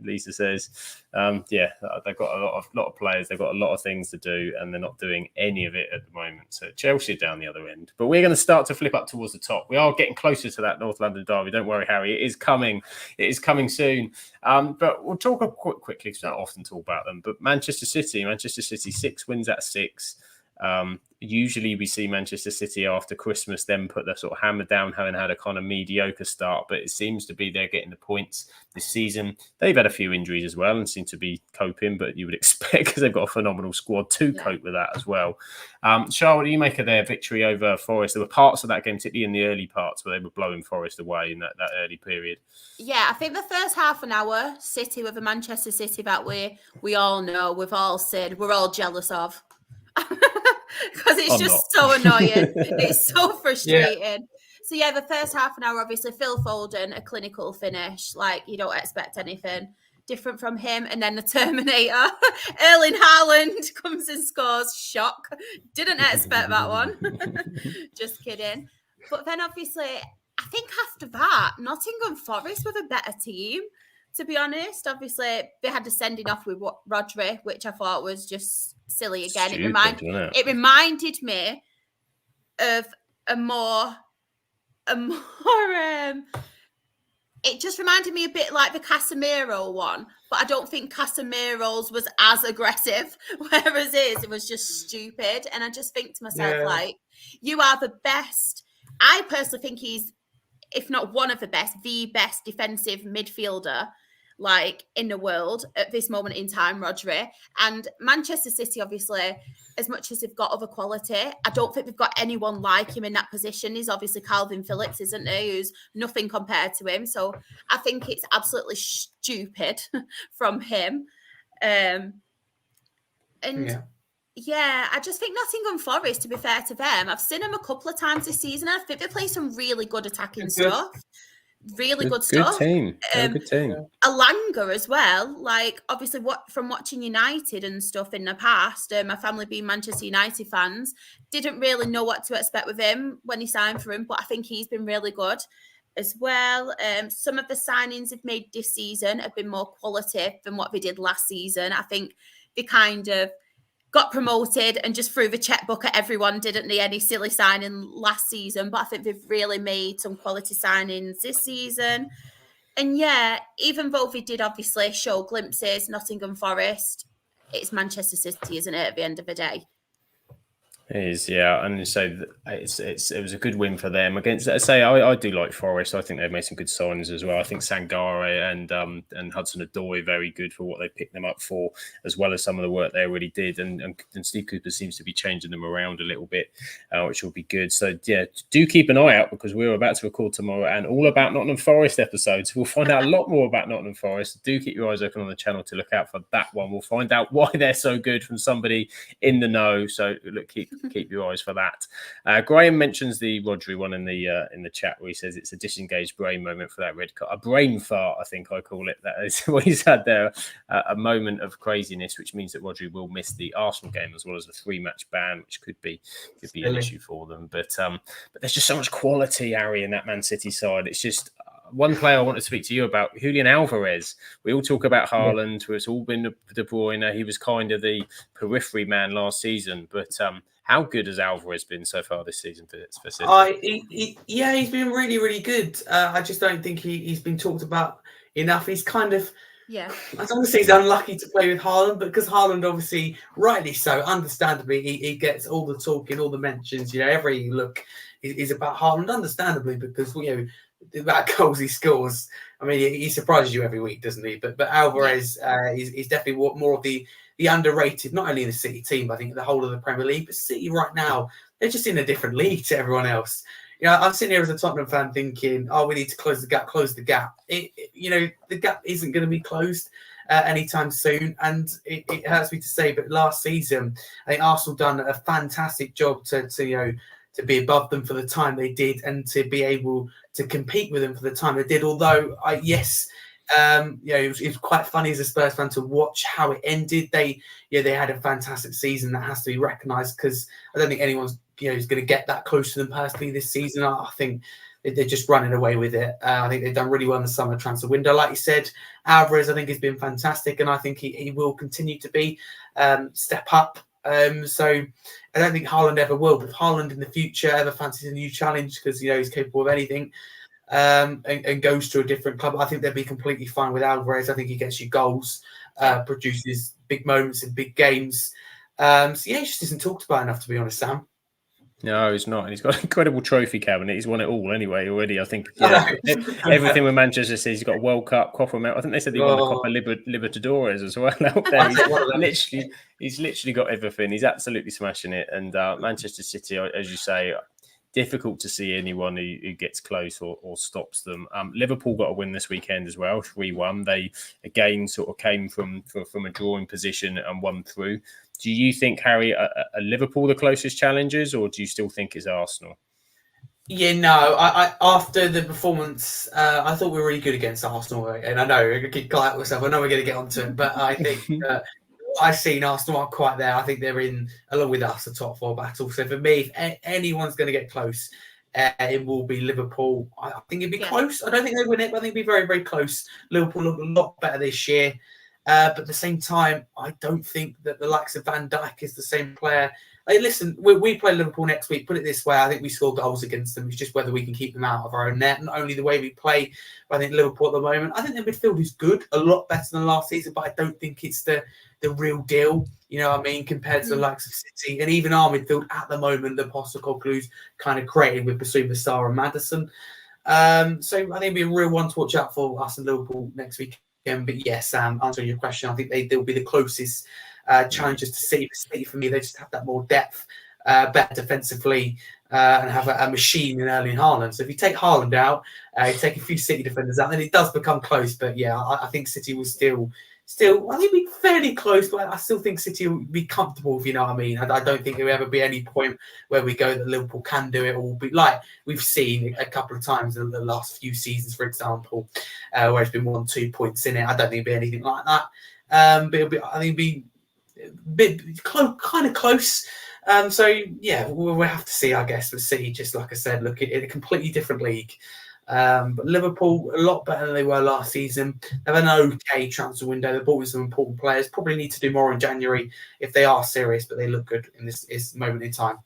Lisa says. They've got a lot of players. They've got a lot of things to do, and they're not doing any of it at the moment. So Chelsea are down the other end. But we're going to start to flip up towards the top. We are getting closer to that North London derby. Don't worry, Harry. It is coming. It is coming soon. But we'll talk quickly, because we don't often talk about them. But Manchester City, 6 wins out of 6. Usually we see Manchester City after Christmas then put their sort of hammer down, having had a kind of mediocre start, but it seems to be they're getting the points this season. They've had a few injuries as well and seem to be coping, but you would expect, because they've got a phenomenal squad, to cope with that as well. Charles, what do you make of their victory over Forest? There were parts of that game, particularly in the early parts, where they were blowing Forest away in that early period. Yeah, I think the first half an hour, City with a Manchester City that we all know, we've all said, we're all jealous of. Because it's so annoying. It's so frustrating. Yeah. So the first half an hour, obviously Phil Foden, a clinical finish. Like, you don't expect anything different from him. And then the Terminator, Erling Haaland, comes and scores. Shock. Didn't expect that one. Just kidding. But then obviously, I think after that, Nottingham Forest were the better team, to be honest. Obviously, they had the sending off with Rodri, which I thought was just silly again. Stupid, it reminded me of it just reminded me a bit like the Casemiro one, but I don't think Casemiro's was as aggressive, whereas it was just stupid. And I just think to myself, like, you are the best. I personally think he's, if not one of the best defensive midfielder like in the world at this moment in time, Rodri. And Manchester City, obviously, as much as they've got other quality, I don't think they've got anyone like him in that position. He's obviously Calvin Phillips, isn't he? Who's nothing compared to him. So I think it's absolutely stupid from him. I just think Nottingham Forest, to be fair to them, I've seen them a couple of times this season. I think they play some really good attacking stuff. Really good stuff. Good team. Good team. Alanga as well. Like, obviously, from watching United and stuff in the past, my family being Manchester United fans, didn't really know what to expect with him when he signed for him, but I think he's been really good as well. Some of the signings they've made this season have been more quality than what they did last season. I think they kind of got promoted and just threw the checkbook at everyone, didn't they? Any silly signing last season. But I think they've really made some quality signings this season. And even though they did obviously show glimpses, Nottingham Forest, it's Manchester City, isn't it, at the end of the day? It is, and so it was a good win for them against. I do like Forest. I think they've made some good signings as well. I think Sangare and Hudson-Odoi very good for what they picked them up for, as well as some of the work they already did. And Steve Cooper seems to be changing them around a little bit, which will be good. So do keep an eye out, because we're about to record tomorrow and all about Nottingham Forest episodes. We'll find out a lot more about Nottingham Forest. Do keep your eyes open on the channel to look out for that one. We'll find out why they're so good from somebody in the know. So look, keep keep your eyes for that. Graham mentions the Rodri one in the chat where he says it's a disengaged brain moment for that red card. A brain fart, I think I call it. That is what he's had there. A moment of craziness, which means that Rodri will miss the Arsenal game as well as the 3-match ban, which could be an issue for them. But there's just so much quality, Harry, in that Man City side. It's just one player I want to speak to you about, Julian Alvarez. We all talk about Haaland, who it's all been De Bruyne. He was kind of the periphery man last season, but how good has Alvarez been so far this season for City? He's been really, really good. I just don't think he's been talked about enough. He's kind of, I don't want to say he's unlucky to play with Haaland, but because Haaland, obviously, rightly so, understandably, he gets all the talking, all the mentions. Every look is about Haaland, understandably, because the amount of goals he scores. I mean, he surprises you every week, doesn't he? But Alvarez is definitely more of the underrated, not only in the City team, but I think the whole of the Premier League. But City right now, they're just in a different league to everyone else. I'm sitting here as a Tottenham fan thinking, we need to close the gap. The gap isn't going to be closed anytime soon. And it hurts me to say, but last season, I think Arsenal done a fantastic job to be above them for the time they did and to be able to compete with them for the time they did. Although, it was quite funny as a Spurs fan to watch how it ended. They had a fantastic season that has to be recognised, because I don't think anyone's is going to get that close to them personally this season. I think they're just running away with it. I think they've done really well in the summer transfer window. Like you said, Alvarez, I think, has been fantastic, and I think he will continue to be step up. So I don't think Haaland ever will. But if Haaland in the future ever fancies a new challenge, because he's capable of anything, and goes to a different club, I think they'll be completely fine with Alvarez. I think he gets you goals, produces big moments in big games. He just isn't talked about enough, to be honest, Sam. No, he's not. And he's got an incredible trophy cabinet. He's won it all anyway already. I think everything with Manchester City. He's got a World Cup, Copa America. I think they said he won the Copa Libertadores as well out there. He's literally got everything. He's absolutely smashing it. And Manchester City, as you say, difficult to see anyone who gets close or stops them. Liverpool got a win this weekend as well, 3-1. They again sort of came from a drawing position and won through. Do you think, Harry, are Liverpool the closest challengers, or do you still think it's Arsenal? Yeah, no. I after the performance, I thought we were really good against Arsenal, and I know I keep quiet myself. I know we're going to get onto it, but I think I've seen Arsenal aren't quite there. I think they're in, along with us, a top 4 battle. So for me, if anyone's going to get close, it will be Liverpool. I think it'd be close. I don't think they win it, but I think it'd be very, very close. Liverpool look a lot better this year. But at the same time, I don't think that the likes of Van Dijk is the same player. Hey, listen, we play Liverpool next week. Put it this way, I think we score goals against them. It's just whether we can keep them out of our own net. Not only the way we play, but I think Liverpool at the moment, I think their midfield is good, a lot better than last season, but I don't think it's the real deal, compared to the likes of City. And even our midfield at the moment, the Postecoglou's kind of created with Basuma, Sarr and Maddison. So I think it'll be a real one to watch out for us and Liverpool next week. But yes, Sam, answering your question, I think they'll be the closest challengers to City. For me, they just have that more depth, better defensively, and have a machine in Erling Haaland. So if you take Haaland out, you take a few City defenders out, then it does become close. But yeah, I think City will still, I think be fairly close, but I still think City will be comfortable, if you know what I mean. I don't think there will ever be any point where we go that Liverpool can do it, or will be like we've seen a couple of times in the last few seasons, for example, where it's been 1-2 points in it. I don't think it'll be anything like that. But I think it'll be a bit kind of close. So yeah, we'll have to see, I guess, with City, just like I said, look at a completely different league. But Liverpool, a lot better than they were last season. They've had an okay transfer window. They've bought in some important players. Probably need to do more in January if they are serious, but they look good in this moment in time.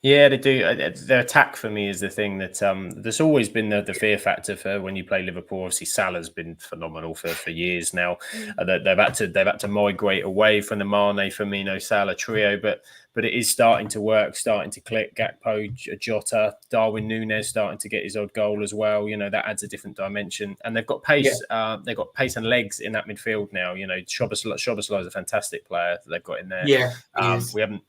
Yeah, they do. Their attack for me is the thing that there's always been the fear factor for when you play Liverpool. Obviously, Salah's been phenomenal for years now. They've had to migrate away from the Mane, Firmino, Salah trio, but it is starting to work, starting to click. Gakpo, Jota, Darwin Núñez starting to get his odd goal as well. That adds a different dimension. And they've got pace. Yeah. They've got pace and legs in that midfield now. Szoboszlai is a fantastic player that they've got in there. Yeah, we haven't,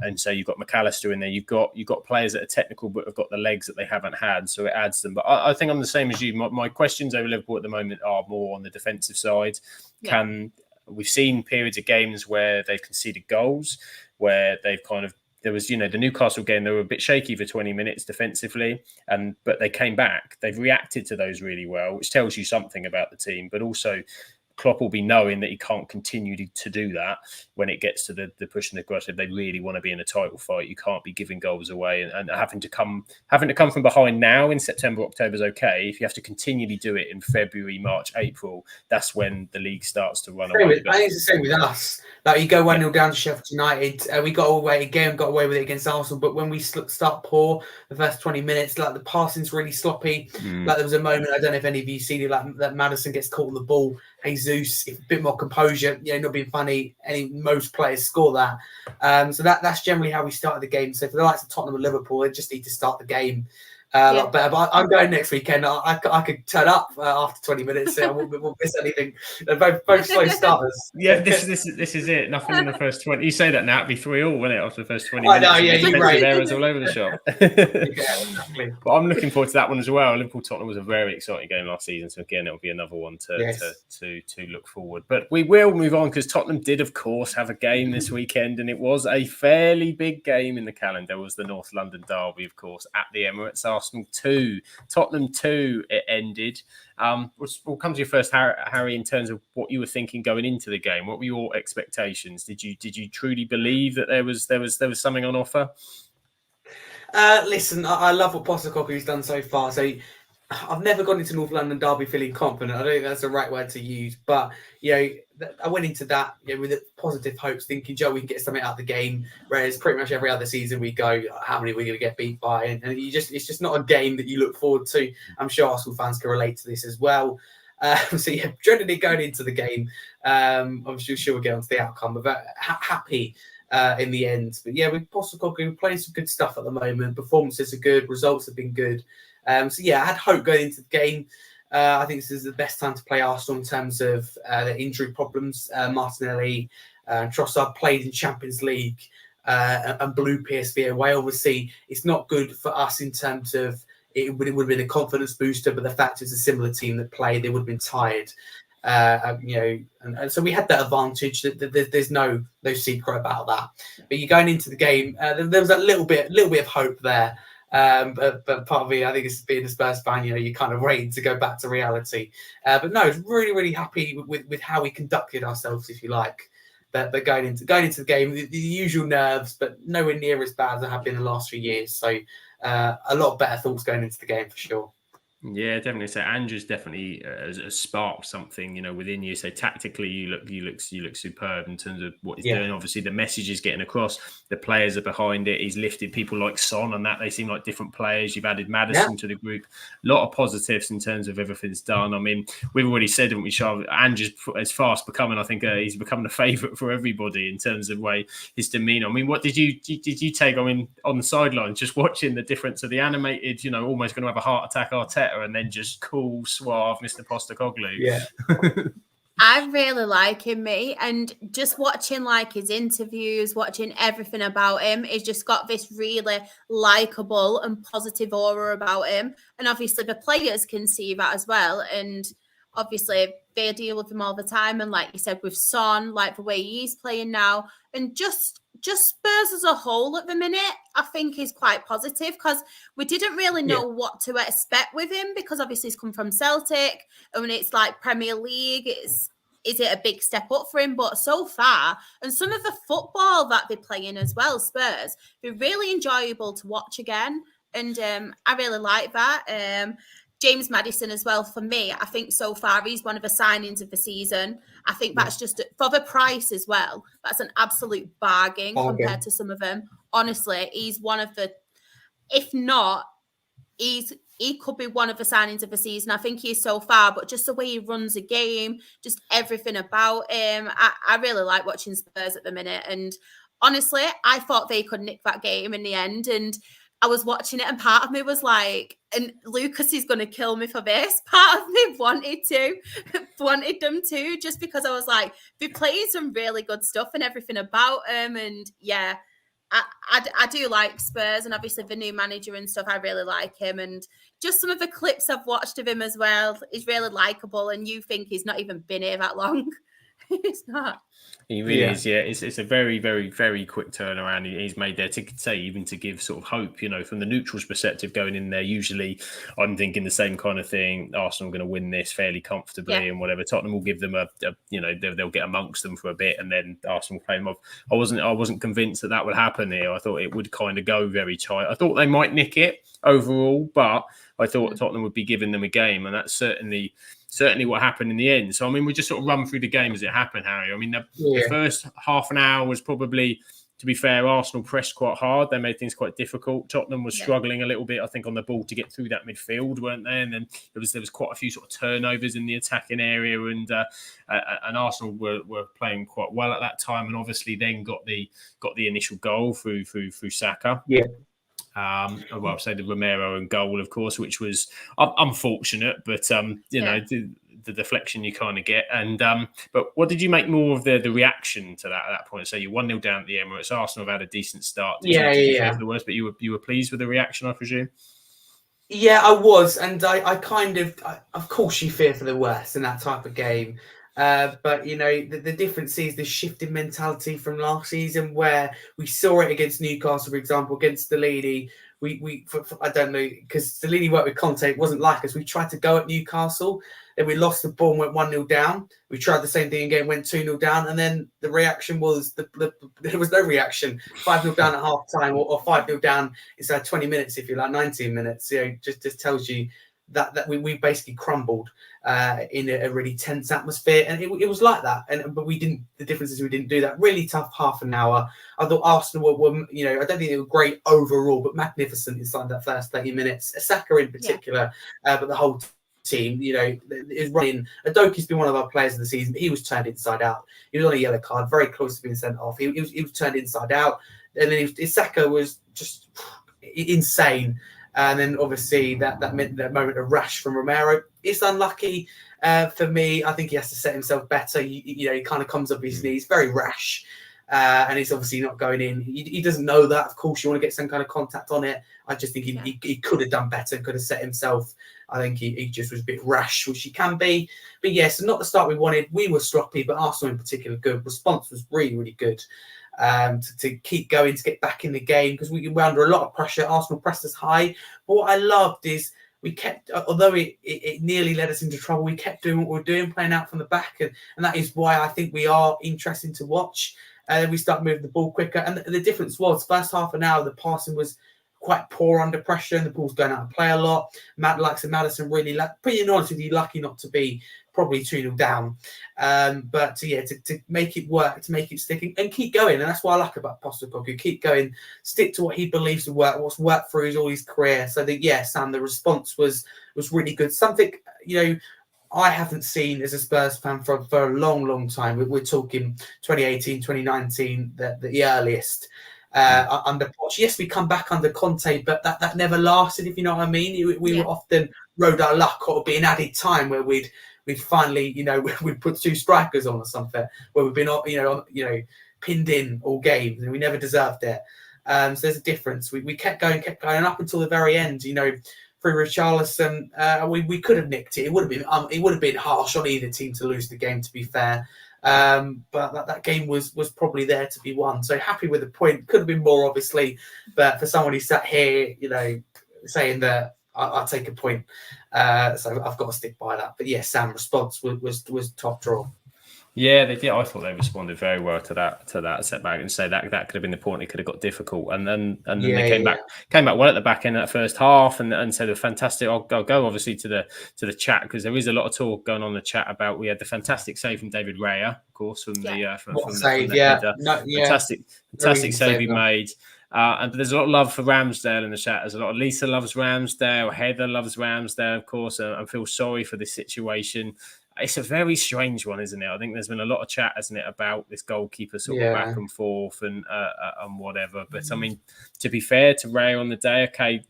and so you've got McAllister in there. You've got players that are technical but have got the legs that they haven't had, so it adds them. But I think I'm the same as you. My questions over Liverpool at the moment are more on the defensive side. Yeah. We've seen periods of games where they've conceded goals. where they've kind of, there was, the Newcastle game, they were a bit shaky for 20 minutes defensively, but they came back. They've reacted to those really well, which tells you something about the team, but also Klopp will be knowing that he can't continue to do that when it gets to the push and the grush. If they really want to be in a title fight, you can't be giving goals away and having to come from behind now in September, October is okay. If you have to continually do it in February, March, April, that's when the league starts to run away. I think it's the same with us. Like you go 1-0 down to Sheffield United, we got away with it against Arsenal, but when we start poor, the first 20 minutes, like the passing's really sloppy. Like there was a moment, I don't know if any of you seen it, like that Maddison gets caught on the ball. Jesus, a bit more composure, not being funny. Most players score that. So that's generally how we started the game. So for the likes of Tottenham and Liverpool, they just need to start the game a lot better. But I'm going next weekend. I could turn up after 20 minutes. So I won't miss anything. They're both slow starters. Yeah, this is it. Nothing in the first 20. You say that now, it'd be 3-3, wouldn't it, after the first 20 I minutes? know, yeah, you're right. Errors all over the shop. Yeah, exactly. But I'm looking forward to that one as well. Liverpool-Tottenham was a very exciting game last season. So again, it'll be another one to look forward. But we will move on because Tottenham did, of course, have a game this weekend, and it was a fairly big game in the calendar. It was the North London derby, of course, at the Emirates. Arsenal 2, Tottenham 2, it ended. We'll come to your first, Harry, in terms of what you were thinking going into the game. What were your expectations? Did you truly believe that there was something on offer? Listen, I love what Postecoglou's done so far. So I've never gone into North London derby feeling confident. I don't think that's the right word to use, but I went into that with positive hopes, thinking, Joe, we can get something out of the game. Whereas pretty much every other season we go, how many are we going to get beat by? And it's just not a game that you look forward to. I'm sure Arsenal fans can relate to this as well. Dreading it going into the game. I'm sure we'll get onto the outcome, but happy in the end. But with Postecoglou, we're playing some good stuff at the moment. Performances are good, results have been good. I had hope going into the game. I think this is the best time to play Arsenal in terms of their injury problems. Martinelli, Trossard played in Champions League and blew PSV away. Obviously, it's not good for us in terms of it would have been a confidence booster, but the fact it's a similar team that played, they would have been tired. And so we had that advantage. There's no secret about that. But you're going into the game, there was a little bit of hope there. But part of me, I think it's being a Spurs fan, you're kind of waiting to go back to reality. But no, it's really, really happy with how we conducted ourselves, if you like. But going into the game, the usual nerves, but nowhere near as bad as I have been in the last few years. So a lot of better thoughts going into the game for sure. Yeah, definitely. So Andrew's definitely has sparked something, within you. So tactically, you look superb in terms of what he's doing. Obviously, the message is getting across. The players are behind it. He's lifted people like Son and that. They seem like different players. You've added Maddison to the group. A lot of positives in terms of everything's done. I mean, we've already said, haven't we, Charles? Andrew's as fast becoming. I think he's becoming a favourite for everybody in terms of way his demeanour. I mean, what did you take? I mean, on the sidelines, just watching the difference of the animated, almost going to have a heart attack Arteta, and then just cool, suave Mr. Postecoglou. Yeah. I really like him, mate. And just watching his interviews, watching everything about him, he's just got this really likeable and positive aura about him. And obviously the players can see that as well. And obviously they deal with him all the time. And like you said, with Son, the way he's playing now, and just Spurs as a whole at the minute, I think is quite positive because we didn't really know what to expect with him because obviously he's come from Celtic and when it's Premier League, is it a big step up for him? But so far, and some of the football that they're playing as well, Spurs, they're really enjoyable to watch again. And I really like that. James Maddison as well, for me, I think so far he's one of the signings of the season. I think that's just for the price as well. That's an absolute bargain compared to some of them. Honestly, he's one of the, if not, he could be one of the signings of the season. I think he is so far, but just the way he runs a game, just everything about him. I really like watching Spurs at the minute. And honestly, I thought they could nick that game in the end. And I was watching it and part of me was like, and Lucas is going to kill me for this. Part of me wanted them to, just because I was like, they played some really good stuff and everything about him. And I do like Spurs, and obviously the new manager and stuff, I really like him. And just some of the clips I've watched of him as well, he's really likeable, and you think he's not even been here that long. It's not. He really is, yeah. It's a very, very, very quick turnaround he's made there. To say, even to give sort of hope, from the neutral's perspective going in there, usually I'm thinking the same kind of thing. Arsenal are going to win this fairly comfortably and whatever. Tottenham will give them they'll get amongst them for a bit and then Arsenal will play them off. I wasn't convinced that would happen here. I thought it would kind of go very tight. I thought they might nick it overall, but I thought Tottenham would be giving them a game, and that's certainly what happened in the end. So, I mean, we just sort of run through the game as it happened, Harry. I mean, the first half an hour was probably, to be fair, Arsenal pressed quite hard. They made things quite difficult. Tottenham was struggling a little bit, I think, on the ball to get through that midfield, weren't they? And then there was quite a few sort of turnovers in the attacking area, and Arsenal were playing quite well at that time, and obviously then got the initial goal through Saka. Yeah. I'll say the Romero and goal, of course, which was unfortunate, but the deflection you kind of get. And but what did you make more of the reaction to that at that point? So you're 1-0 down at the Emirates. Arsenal have had a decent start. For the worst, but you were pleased with the reaction, I presume. Yeah, I was, and I kind of course, you fear for the worst in that type of game. But the difference is the shift in mentality from last season, where we saw it against Newcastle, for example, against the Ligue. I don't know, because the Ligue worked with Conte, it wasn't like us. We tried to go at Newcastle, then we lost the ball and went 1-0 down. We tried the same thing again, went 2-0 down, and then the reaction was there was no reaction. 5-0 down at half time, or 5-0 down inside 20 minutes, if you like, 19 minutes. Just tells you that we basically crumbled in a really tense atmosphere, and it was like that. But we didn't. The difference is we didn't do that. Really tough half an hour. I thought Arsenal were I don't think they were great overall, but magnificent inside that first 30 minutes. Saka in particular, but the whole team, is running. Adoki's been one of our players of the season, but he was turned inside out. He was on a yellow card, very close to being sent off. He was turned inside out, and then Saka was just insane. And then obviously that moment of rash from Romero. It's unlucky for me. I think he has to set himself better. He kind of comes up his knees, very rash, and he's obviously not going in. He doesn't know that. Of course, you want to get some kind of contact on it. I just think he could have done better, could have set himself. I think he just was a bit rash, which he can be. But yes, not the start we wanted. We were sloppy, but Arsenal in particular good. Response was really, really good. To keep going, to get back in the game, because we were under a lot of pressure. Arsenal pressed us high. But what I loved is we kept, although it nearly led us into trouble, we kept doing what we were doing, playing out from the back. And that is why I think we are interesting to watch. And then we start moving the ball quicker. And the difference was, first half an hour, the passing was quite poor under pressure, and the ball's going out of play a lot. Maddison really, pretty honest with you, lucky not to be probably 2-0 down. But to make it work, to make it stick and keep going. And that's what I like about Postecoglou. Keep going, stick to what he believes to work, what's worked through all his career. So Sam, the response was really good. Something, I haven't seen as a Spurs fan for a long, long time. We're talking 2018, 2019, the earliest. Under Poch. Yes, we come back under Conte, but that never lasted, if you know what I mean. We were often rode our luck, or it'd be an added time where we'd finally, we'd put two strikers on or something, where we've been, pinned in all games, and we never deserved it. So there's a difference. We kept going up until the very end. Through Richarlison, we could have nicked it. It would have been harsh on either team to lose the game, to be fair. But that game was probably there to be won. So happy with the point. Could have been more, obviously, but for someone who sat here, saying that I'll take a point, so I've got to stick by that. But yes, Sam's response was top draw. Yeah, they did. I thought they responded very well to that setback, and say that could have been the point. It could have got difficult, and then they came back well at the back end of that first half, and said a fantastic. I'll go obviously to the chat, because there is a lot of talk going on in the chat about, we had the fantastic save from David Raya, of course, from the fantastic save he made. And there's a lot of love for Ramsdale in the chat. There's a lot of Lisa loves Ramsdale, Heather loves Ramsdale, of course, and feel sorry for this situation. It's a very strange one, isn't it? I think there's been a lot of chat, hasn't it, about this goalkeeper sort of back and forth and whatever. But I mean, to be fair to Ray on the day, okay,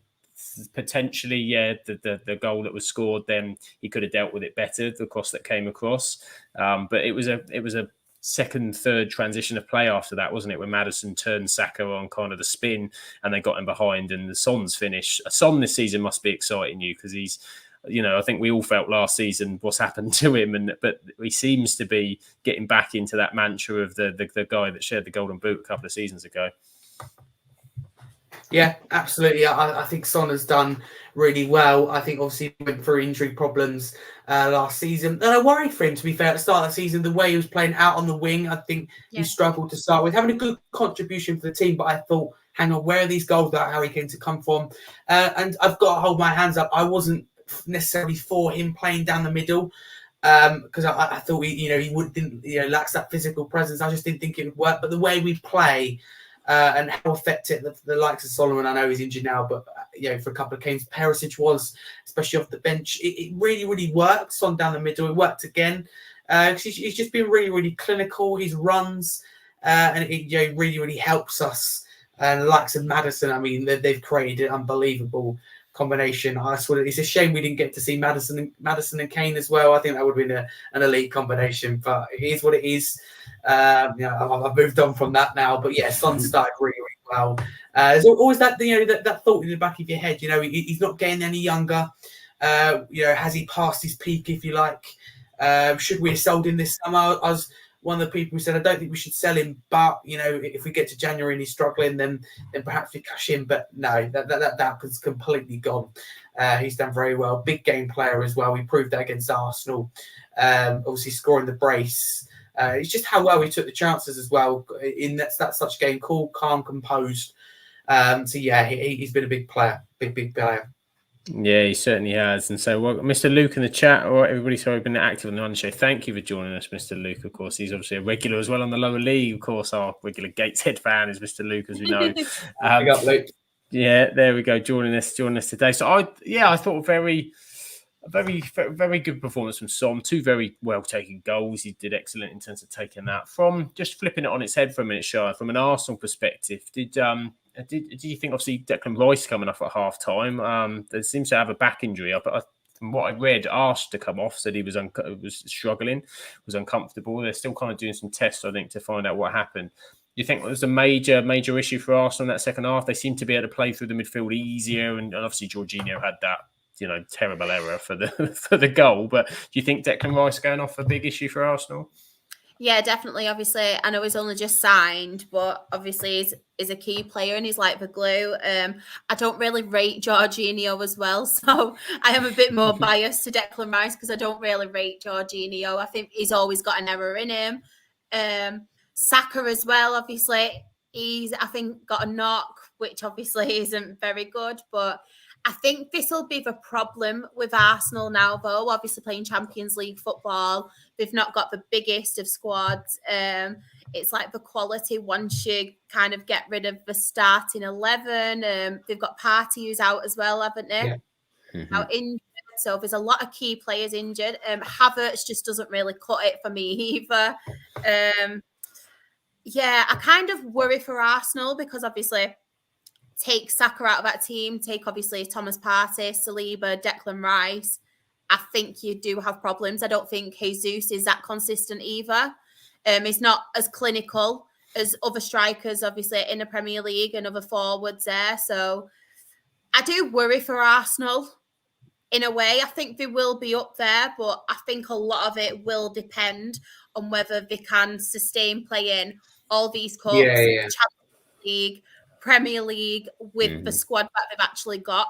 potentially, the goal that was scored, then he could have dealt with it better, the cross that came across. But it was a second, third transition of play after that, wasn't it? When Maddison turned Saka on kind of the spin, and they got him behind, and the Son's finish. Son this season must be exciting you, because he's. I think we all felt last season what's happened to him, but he seems to be getting back into that mantra of the guy that shared the golden boot a couple of seasons ago. Yeah, absolutely. I think Son has done really well. I think obviously he went through injury problems last season. And I worried for him, to be fair, at the start of the season, the way he was playing out on the wing. I think he struggled to start with, having a good contribution for the team. But I thought, hang on, where are these goals that Harry Kane to come from? And I've got to hold my hands up. I wasn't necessarily for him playing down the middle. Because I thought he didn't lacks that physical presence. I just didn't think it would work. But the way we play and how effective the likes of Solomon, I know he's injured now, but for a couple of games, Perisic was, especially off the bench, it really, really works on down the middle. It worked again. He's just been really, really clinical. His runs and it really, really helps us. And the likes of Maddison, I mean, they've created an unbelievable combination. It's a shame we didn't get to see Maddison and Kane as well. I think that would have been an elite combination, but it is what it is. I've moved on from that now, but Son started really, really well. There's always that that thought in the back of your head. He's not getting any younger. Has he passed his peak, if you like? Should we have sold him this summer? I was one of the people who said I don't think we should sell him, but if we get to January and he's struggling, then perhaps we cash in. But no, that was completely gone. He's done very well. Big game player as well. We proved that against Arsenal. Obviously scoring the brace. It's just how well he took the chances as well in that such game. Cool, calm, composed. He's been a big player. Big player. Yeah, he certainly has. And so, Mr. Luke in the chat, or everybody, sorry, been active on the show. Thank you for joining us, Mr. Luke. Of course, he's obviously a regular as well on the lower league. Of course, our regular Gateshead fan is Mr. Luke, as we know. Big up, Luke. Yeah, there we go. Joining us today. So I thought very good performance from Son. 2 very well taken goals. He did excellent in terms of taking that. From just flipping it on its head for a minute, Shire, from an Arsenal perspective, did you think, obviously, Declan Rice coming off at half time? There seems to have a back injury. From what I read, asked to come off, said he was struggling, was uncomfortable. They're still kind of doing some tests, I think, to find out what happened. Do you think it was a major issue for Arsenal in that second half? They seemed to be able to play through the midfield easier, and obviously Jorginho had that terrible error for the goal. But do you think Declan Rice going off a big issue for Arsenal? Yeah, definitely. Obviously, I know he's only just signed, but obviously he's a key player and he's like the glue. I don't really rate Jorginho as well, so I am a bit more biased to Declan Rice because I don't really rate Jorginho. I think he's always got an error in him. Saka as well, obviously, I think got a knock, which obviously isn't very good, but I think this will be the problem with Arsenal now, though. Obviously, playing Champions League football, they've not got the biggest of squads. It's like the quality once you kind of get rid of the starting 11. They've got Partey who's out as well, haven't they? Yeah. Out injured. So there's a lot of key players injured. Havertz just doesn't really cut it for me either. I kind of worry for Arsenal because obviously take Saka out of that team, take obviously Thomas Partey, Saliba, Declan Rice. I think you do have problems. I don't think Jesus is that consistent either. He's not as clinical as other strikers, obviously, in the Premier League and other forwards there. So I do worry for Arsenal in a way. I think they will be up there, but I think a lot of it will depend on whether they can sustain playing all these cups, Champions League, Premier League with the squad that they've actually got.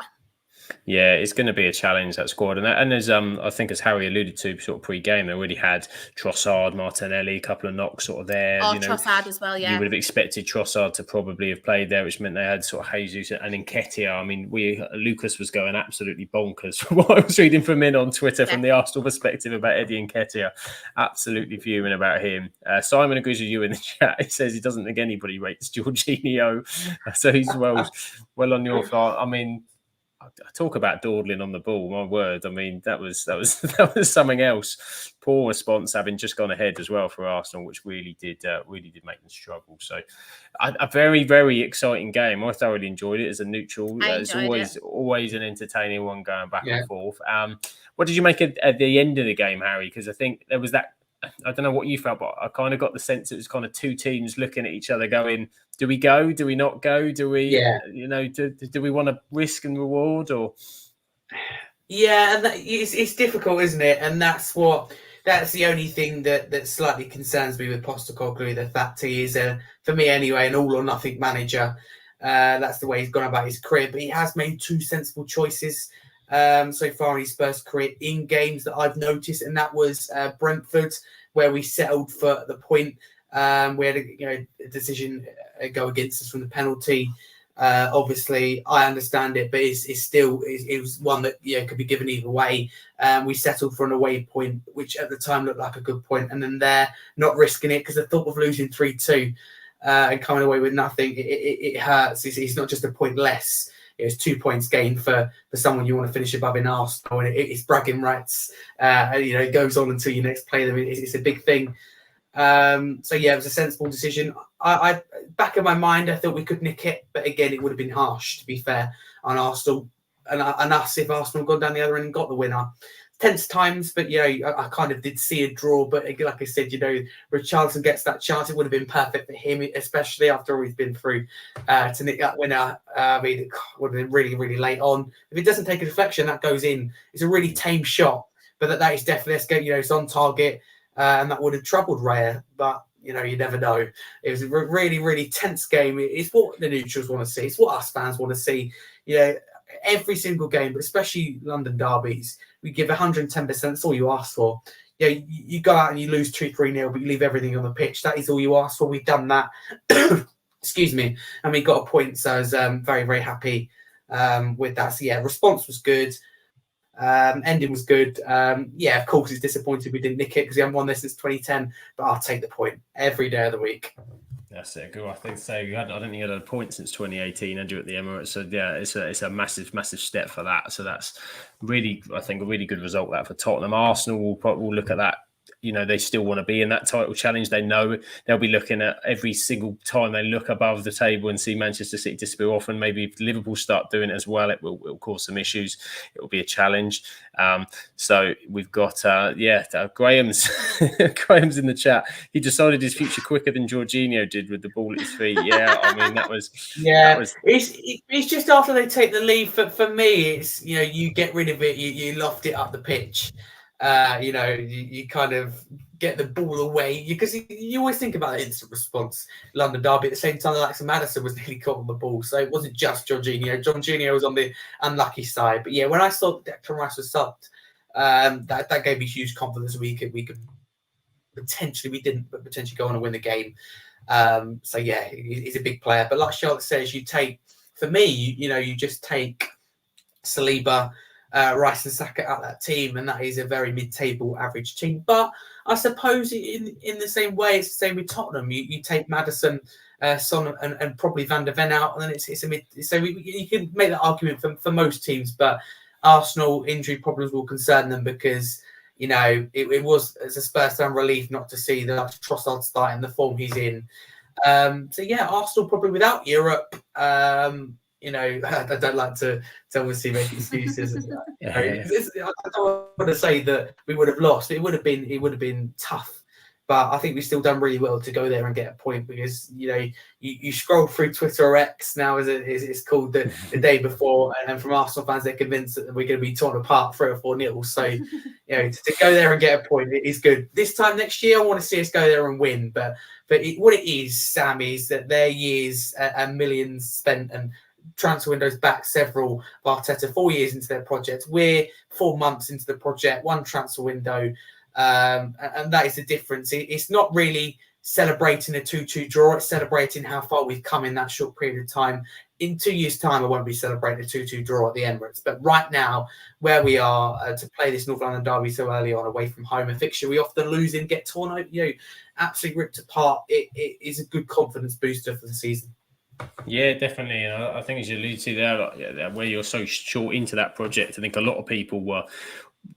Yeah, it's going to be a challenge, that squad. And as I think as Harry alluded to sort of pre-game, they already had Trossard, Martinelli, a couple of knocks sort of there. Trossard as well, yeah. You would have expected Trossard to probably have played there, which meant they had sort of Jesus and Nketiah. I mean, Lucas was going absolutely bonkers from what I was reading from him on Twitter from the Arsenal perspective about Eddie Nketiah. Absolutely fuming about him. Simon agrees with you in the chat. He says he doesn't think anybody rates Jorginho. So he's well on your side. I mean, I talk about dawdling on the ball. My word, I mean that was something else. Poor response, having just gone ahead as well for Arsenal, which really did make them struggle. So, a very, very exciting game. I thoroughly enjoyed it as a neutral. It's always an entertaining one going back and forth. What did you make at the end of the game, Harry? Because I think there was that. I don't know what you felt, but I kind of got the sense it was kind of two teams looking at each other going, do we go? Do we not go? Do we, do we want to risk and reward? Or Yeah, and it's difficult, isn't it? And that's the only thing that slightly concerns me with Postecoglou. The fact he is, for me anyway, an all or nothing manager. That's the way he's gone about his career. But he has made two sensible choices so far in his first career in games that I've noticed, and that was Brentford, where we settled for the point. We had a decision go against us from the penalty. Obviously, I understand it, but it's still it was one that could be given either way. We settled for an away point, which at the time looked like a good point, and then they're not risking it because the thought of losing 3-2 and coming away with nothing, it hurts. It's not just a point less. It's 2 points gained for someone you want to finish above in Arsenal, and it's bragging rights. It goes on until you next play them. It's a big thing. So yeah, it was a sensible decision. I back in my mind, I thought we could nick it, but again, it would have been harsh, to be fair, on Arsenal and us if Arsenal had gone down the other end and got the winner. Tense times, but I kind of did see a draw. But like I said, Richarlison gets that chance. It would have been perfect for him, especially after all he's been through to nick that winner. It would have been really, really late on. If it doesn't take a deflection, that goes in. It's a really tame shot, but that is definitely it's on target. And that would have troubled Raya, but you never know. It was a really, really tense game. It's what the neutrals want to see. It's what us fans want to see. Every single game, but especially London derbies, we give 110%. That's all you ask for. You go out and you lose 2-3-0, but you leave everything on the pitch. That is all you ask for. We've done that. Excuse me, and we got a point. So I was very, very happy with that. So yeah, response was good. Ending was good. Of course, it's disappointing we didn't nick it because we haven't won this since 2010. But I'll take the point every day of the week. That's it. Good. I think so. I don't think you had a point since 2018, had you, at the Emirates? So yeah, it's a massive, massive step for that. So that's really, I think, a really good result that for Tottenham. Arsenal will look at that. They still want to be in that title challenge. They know they'll be looking at every single time they look above the table and see Manchester City disappear off. And maybe if Liverpool start doing it as well, it will cause some issues. It will be a challenge. So we've got, Graham's Graham's in the chat. He decided his future quicker than Jorginho did with the ball at his feet. Yeah, I mean, that was... Yeah, it's just after they take the lead. For me, it's, you get rid of it, you loft it up the pitch. You kind of get the ball away because you always think about the instant response. London derby at the same time, like Maddison was nearly caught on the ball, so it wasn't just Jorginho. Jorginho was on the unlucky side, but yeah, when I saw Declan Rice was subbed, that gave me huge confidence. We could potentially, we didn't, but potentially go on and win the game. So yeah, he's a big player. But like Charlotte says, you just take Saliba, Rice and Saka out that team, and that is a very mid-table average team. But I suppose in the same way, it's the same with Tottenham. You take Maddison, Son, and probably Van der Ven out, and then it's a mid. So you can make that argument for most teams, but Arsenal injury problems will concern them because it was, as a Spurs fan, relief not to see the Trossard start in the form he's in. So yeah, Arsenal probably without Europe. I don't like to obviously make excuses. I don't want to say that we would have lost. It would have been tough, but I think we've still done really well to go there and get a point because you scroll through Twitter or X now, as it's called, the day before, and from Arsenal fans they're convinced that we're going to be torn apart 3 or 4-0. So to go there and get a point, it is good. This time next year, I want to see us go there and win. But what it is, Sam, is that their years and millions spent and transfer windows back several of Arteta 4 years into their project. We're 4 months into the project, one transfer window, and that is the difference. It's not really celebrating a 2-2 draw. It's celebrating how far we've come in that short period of time. In 2 years' time, I won't be celebrating a 2-2 draw at the Emirates. But right now, where we are to play this North London derby so early on, away from home, a fixture we often lose in, get torn out, absolutely ripped apart. It is a good confidence booster for the season. Yeah, definitely. And I think, as you alluded to there, where you're so short into that project, I think a lot of people were,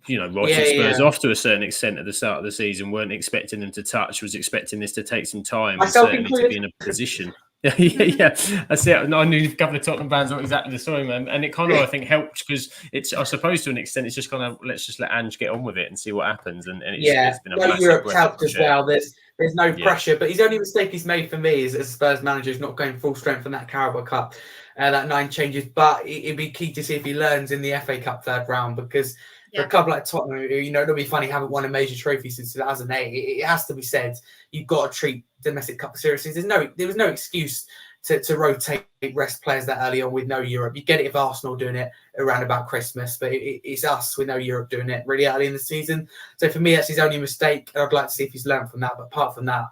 writing Spurs off to a certain extent at the start of the season, weren't expecting them to touch, was expecting this to take some time, and certainly to be in a position. Yeah. I see it. I knew a couple of Tottenham fans not exactly the story, man. And it kind of, I think, helped because it's, I suppose, to an extent, it's just kind of let's just let Ange get on with it and see what happens. And it's been a massive Europe's breath of helped fresh as air. well. There's no pressure, but his only mistake he's made for me is as Spurs manager is not going full strength in that Carabao Cup, that 9 changes. But it'd be key to see if he learns in the FA Cup third round because for a club like Tottenham, who, it'll be funny, haven't won a major trophy since 2008. It has to be said, you've got to treat domestic cup seriously. There was no excuse to rotate, rest players that early on with no Europe. You get it if Arsenal doing it around about Christmas, but it's us with no Europe doing it really early in the season. So for me, that's his only mistake. I'd like to see if he's learned from that. But apart from that,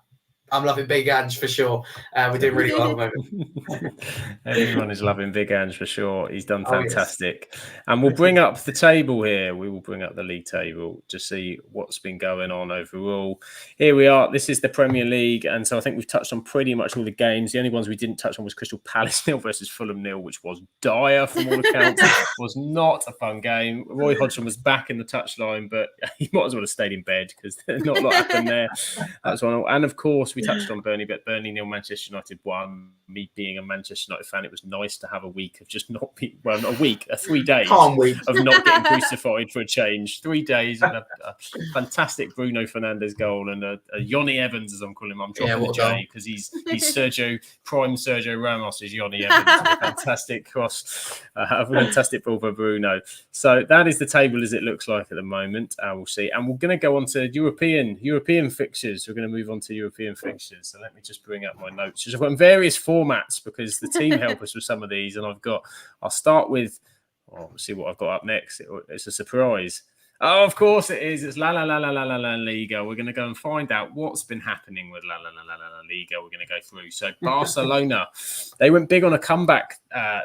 I'm loving Big Ange for sure. We're doing really well at the moment. Everyone is loving Big Ange for sure. He's done fantastic. Yes. And we'll bring up the table here. We will bring up the league table to see what's been going on overall. Here we are. This is the Premier League. And so I think we've touched on pretty much all the games. The only ones we didn't touch on was Crystal Palace 0 versus Fulham 0, which was dire from all accounts. Was not a fun game. Roy Hodgson was back in the touchline, but he might as well have stayed in bed because there's not a lot happened there. That's one. And of course, we touched on Burnley, but Burnley 0, Manchester United 1. Me being a Manchester United fan, it was nice to have a week of just not being, well, not a week, 3 days of not getting crucified for a change. 3 days and a fantastic Bruno Fernandes goal and a Yoni Evans, as I'm calling him. I'm dropping the J because he's prime Sergio Ramos is Yoni Evans. A fantastic cross, a fantastic ball for Bruno. So that is the table as it looks like at the moment. We'll see. And we're going to go on to European fixtures. We're going to move on to European fixtures. So let me just bring up my notes. I've got in various formats because the team help us with some of these. And I'll start with, let's see what I've got up next. It's a surprise. Oh, of course it is. It's La Liga. We're going to go and find out what's been happening with La Liga. We're going to go through. So Barcelona, they went big on a comeback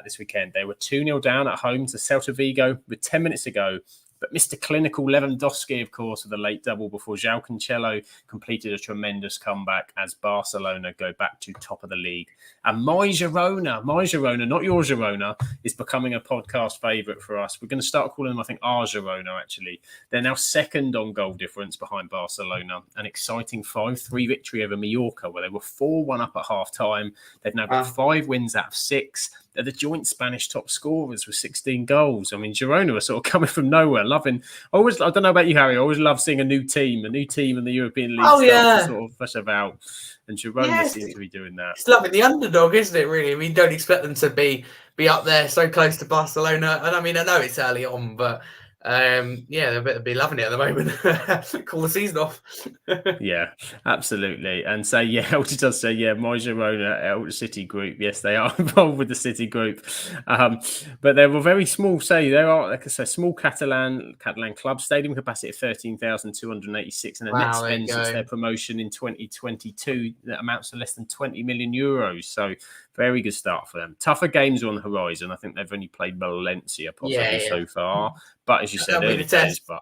this weekend. They were 2-0 down at home to Celta Vigo with 10 minutes to go. But Mr. Clinical Lewandowski, of course, with a late double before João Cancelo completed a tremendous comeback as Barcelona go back to top of the league. And my Girona, not your Girona, is becoming a podcast favourite for us. We're going to start calling them, I think, our Girona, actually. They're now second on goal difference behind Barcelona. An exciting 5-3 victory over Mallorca, where they were 4-1 up at half-time. They've now got 5 wins out of 6. They're the joint Spanish top scorers with 16 goals. I mean, Girona are sort of coming from nowhere. I don't know about you, Harry. I always love seeing a new team in the European League to sort of flesh about. And Girona seems to be doing that. It's loving the underdog, isn't it, really? I mean, don't expect them to be up there so close to Barcelona. And I mean, I know it's early on, but they better be loving it at the moment. Call the season off. Yeah, absolutely. And so, Elton does say, my Girona City group. Yes, they are involved with the City group. But they were very small. There are, like I say, small Catalan club, stadium capacity of 13,286 and a net spend since their promotion in 2022 that amounts to less than 20 million euros. So very good start for them. Tougher games are on the horizon. I think they've only played Valencia possibly so far. But as you said, early days, but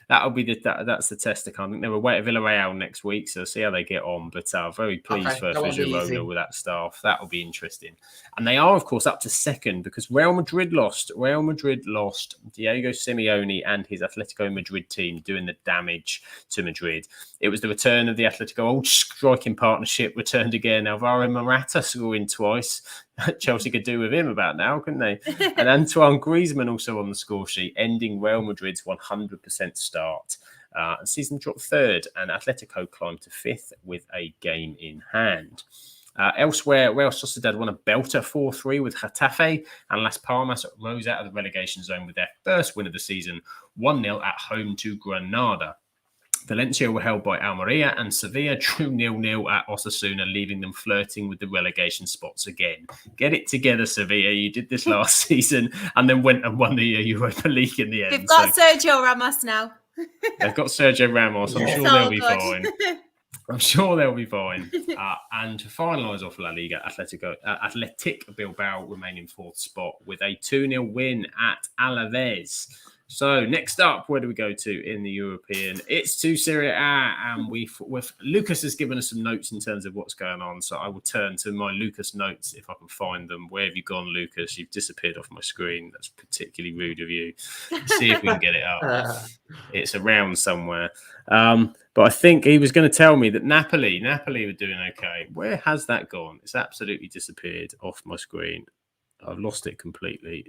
that's the test to come. I think they're away at Villarreal next week, so see how they get on. But very pleased for Girona with that staff. That will be interesting. And they are, of course, up to second because Real Madrid lost. Diego Simeone and his Atletico Madrid team doing the damage to Madrid. It was the return of the Atletico old striking partnership returned again. Alvaro Morata scoring twice. Chelsea could do with him about now, couldn't they? And Antoine Griezmann also on the score sheet, ending Real Madrid's 100% start. Season dropped third, and Atletico climbed to fifth with a game in hand. Elsewhere, Real Sociedad won a belter 4-3 with Getafe, and Las Palmas rose out of the relegation zone with their first win of the season, 1-0 at home to Granada. Valencia were held by Almeria and Sevilla drew 0-0 at Osasuna, leaving them flirting with the relegation spots again. Get it together, Sevilla. You did this last season and then went and won the Europa League in the end. They've got Sergio Ramos now. They've got Sergio Ramos. I'm sure they'll be fine. I'm sure they'll be fine. And to finalise off La Liga, Athletic Bilbao remain in fourth spot with a 2-0 win at Alaves. So next up, where do we go to in the European? It's to Serie A, and Lucas has given us some notes in terms of what's going on. So I will turn to my Lucas notes if I can find them. Where have you gone, Lucas? You've disappeared off my screen. That's particularly rude of you. Let's see if we can get it up. It's around somewhere. But I think he was going to tell me that Napoli were doing okay. Where has that gone? It's absolutely disappeared off my screen. I've lost it completely.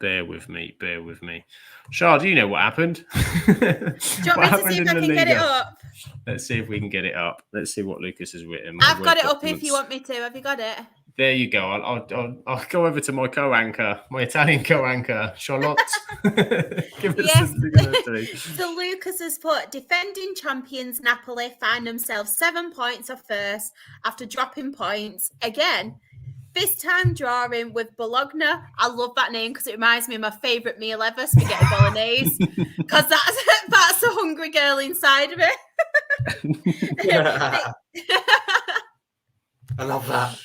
Bear with me. Shah, do you know what happened? Do you want me to see if I can get it up? Let's see if we can get it up. Let's see what Lucas has written. I've got it up if you want me to. Have you got it? There you go. I'll go over to my co-anchor, my Italian co-anchor, Charlotte. Give us something. So Lucas has put, defending champions Napoli find themselves 7 points off first after dropping points again. This time drawing with Bologna. I love that name because it reminds me of my favourite meal ever, spaghetti bolognese. Because that's the hungry girl inside of it. I love that.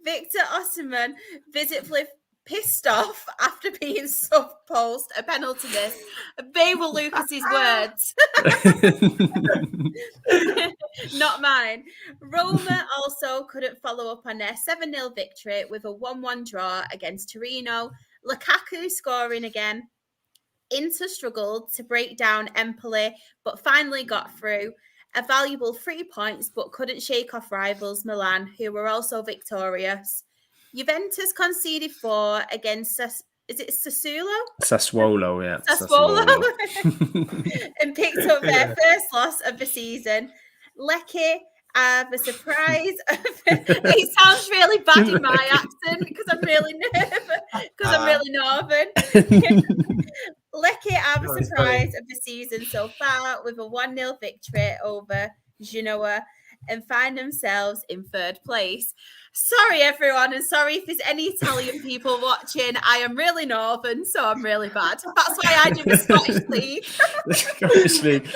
Victor Osimhen visibly pissed off after being sub-post a penalty miss. They were Lucas's words. Not mine. Roma also couldn't follow up on their 7-0 victory with a 1-1 draw against Torino. Lukaku scoring again. Inter struggled to break down Empoli, but finally got through. A valuable 3 points, but couldn't shake off rivals Milan, who were also victorious. Juventus conceded 4 against, is it Sassuolo? Sassuolo, yeah. Sassuolo. And picked up their first loss of the season. Lecce have a surprise. It sounds really bad in my accent because I'm really nervous, because I'm really northern. Lecce have a surprise of the season so far with a 1-0 victory over Genoa and find themselves in 3rd place. Sorry, everyone, and sorry if there's any Italian people watching. I am really northern, so I'm really bad. That's why I do the Scottish League. Scottish League.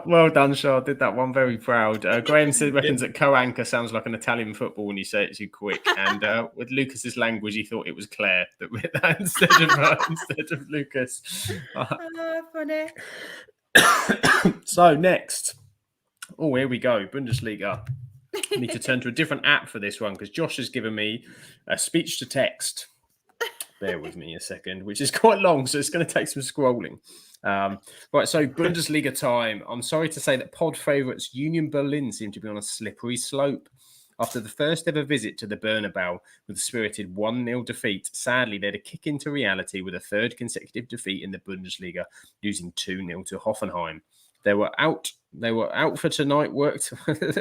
Well done, Shaw. Did that one very proud. Graham said reckons that co-anchor sounds like an Italian football when you say it too quick. And with Lucas's language, he thought it was Claire that read that instead of Lucas. Oh, funny. So next. Oh, here we go. Bundesliga. I need to turn to a different app for this one because Josh has given me a speech to text. Bear with me a second, which is quite long, so it's going to take some scrolling. Right, so Bundesliga time. I'm sorry to say that pod favourites Union Berlin seem to be on a slippery slope. After the first ever visit to the Bernabeu with a spirited 1-0 defeat, sadly, they had a kick into reality with a 3rd consecutive defeat in the Bundesliga, losing 2-0 to Hoffenheim. They were out for tonight, worked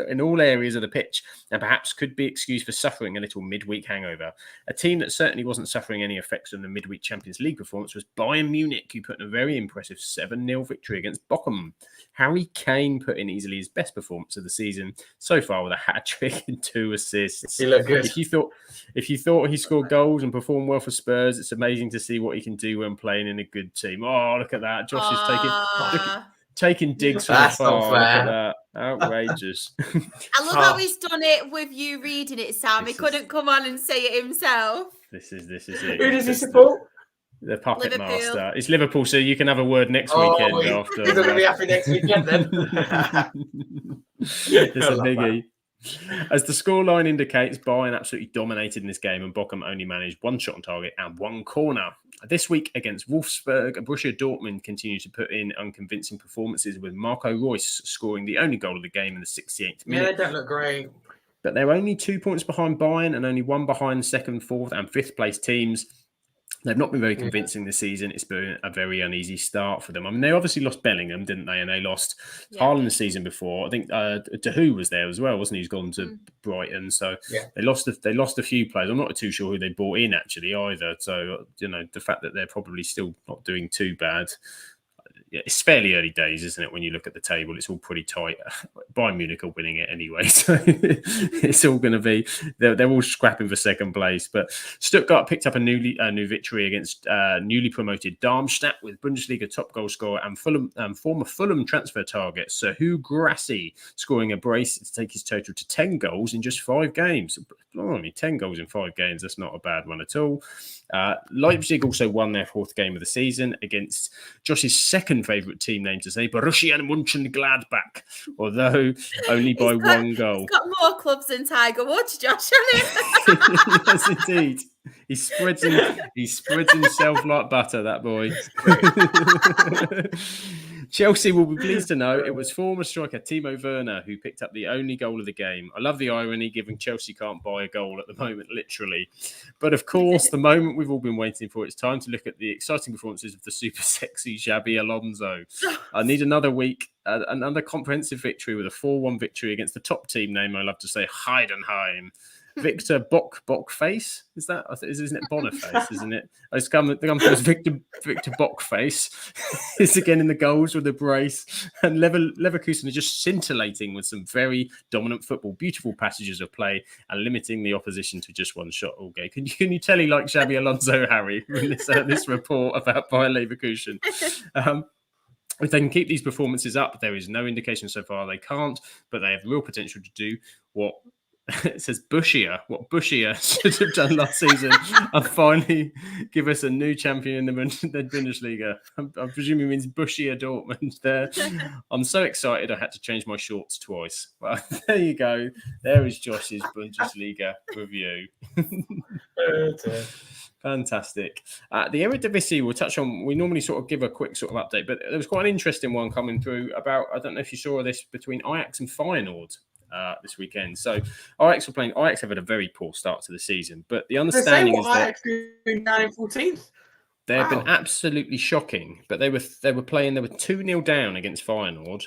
in all areas of the pitch, and perhaps could be excused for suffering a little midweek hangover. A team that certainly wasn't suffering any effects from the midweek Champions League performance was Bayern Munich, who put in a very impressive 7-0 victory against Bochum. Harry Kane put in easily his best performance of the season so far with a hat-trick and 2 assists. He looked good. If you thought he scored goals and performed well for Spurs, it's amazing to see what he can do when playing in a good team. Oh, look at that. Josh is taking digs from afar. Look at that. Outrageous. I love how he's done it with you reading it, Sam. He couldn't come on and say it himself. This is it. Who does he support? The puppet Liverpool. master. It's Liverpool, so you can have a word next weekend after. He's going to be happy next weekend then. It's a biggie. As the scoreline indicates, Bayern absolutely dominated in this game and Bochum only managed 1 shot on target and 1 corner. This week against Wolfsburg, Borussia Dortmund continued to put in unconvincing performances with Marco Reus scoring the only goal of the game in the 68th minute. Yeah, they don't look great. But they're only 2 points behind Bayern and only 1 behind 2nd, 4th and 5th place teams. They've not been very convincing this season. It's been a very uneasy start for them. I mean, they obviously lost Bellingham, didn't they? And they lost Haaland the season before. I think Dahu was there as well, wasn't he? He's gone to Brighton. So they lost a few players. I'm not too sure who they brought in actually either. So, the fact that they're probably still not doing too bad, it's fairly early days, isn't it? When you look at the table, it's all pretty tight. Bayern Munich are winning it anyway, so it's all going to be they're all scrapping for second place. But Stuttgart picked up a new victory against newly promoted Darmstadt with Bundesliga top goal scorer and former Fulham transfer target Serhou Guirassy scoring a brace to take his total to 10 goals in just 5 games. Blimey, 10 goals in 5 games, that's not a bad one at all. Leipzig also won their 4th game of the season against Josh's second favourite team name to say, Borussia Mönchengladbach, although only by 1 goal. He's got more clubs than Tiger Woods, Josh, hasn't he? Yes, indeed. He spreads himself like butter, that boy. Chelsea will be pleased to know it was former striker Timo Werner who picked up the only goal of the game. I love the irony, given Chelsea can't buy a goal at the moment, literally. But of course, the moment we've all been waiting for, it's time to look at the exciting performances of the super sexy Xabi Alonso. I need another week, another comprehensive victory with a 4-1 victory against the top team name, I love to say, Heidenheim. Victor Bockface, isn't it Boniface, isn't it? It's come as Victor Bockface is again in the goals with a brace, and Leverkusen are just scintillating with some very dominant football, beautiful passages of play, and limiting the opposition to just 1 shot all game. Can you tell he like Xabi Alonso, Harry, in this report about Bayer Leverkusen? If they can keep these performances up, there is no indication so far they can't, but they have real potential to do what it says what Bushia should have done last season, and finally give us a new champion in the Bundesliga. I presume he means Bushia Dortmund there. I'm so excited I had to change my shorts twice. Well, there you go. There is Josh's Bundesliga review. Fantastic. The Eredivisie we'll touch on. We normally sort of give a quick sort of update, but there was quite an interesting one coming through about, I don't know if you saw this, between Ajax and Feyenoord this weekend. So Ajax were playing. Ajax have had a very poor start to the season, but the understanding is that Ajax doing down in 14th. They've been absolutely shocking, but they were playing. They were 2-0 down against Feyenoord.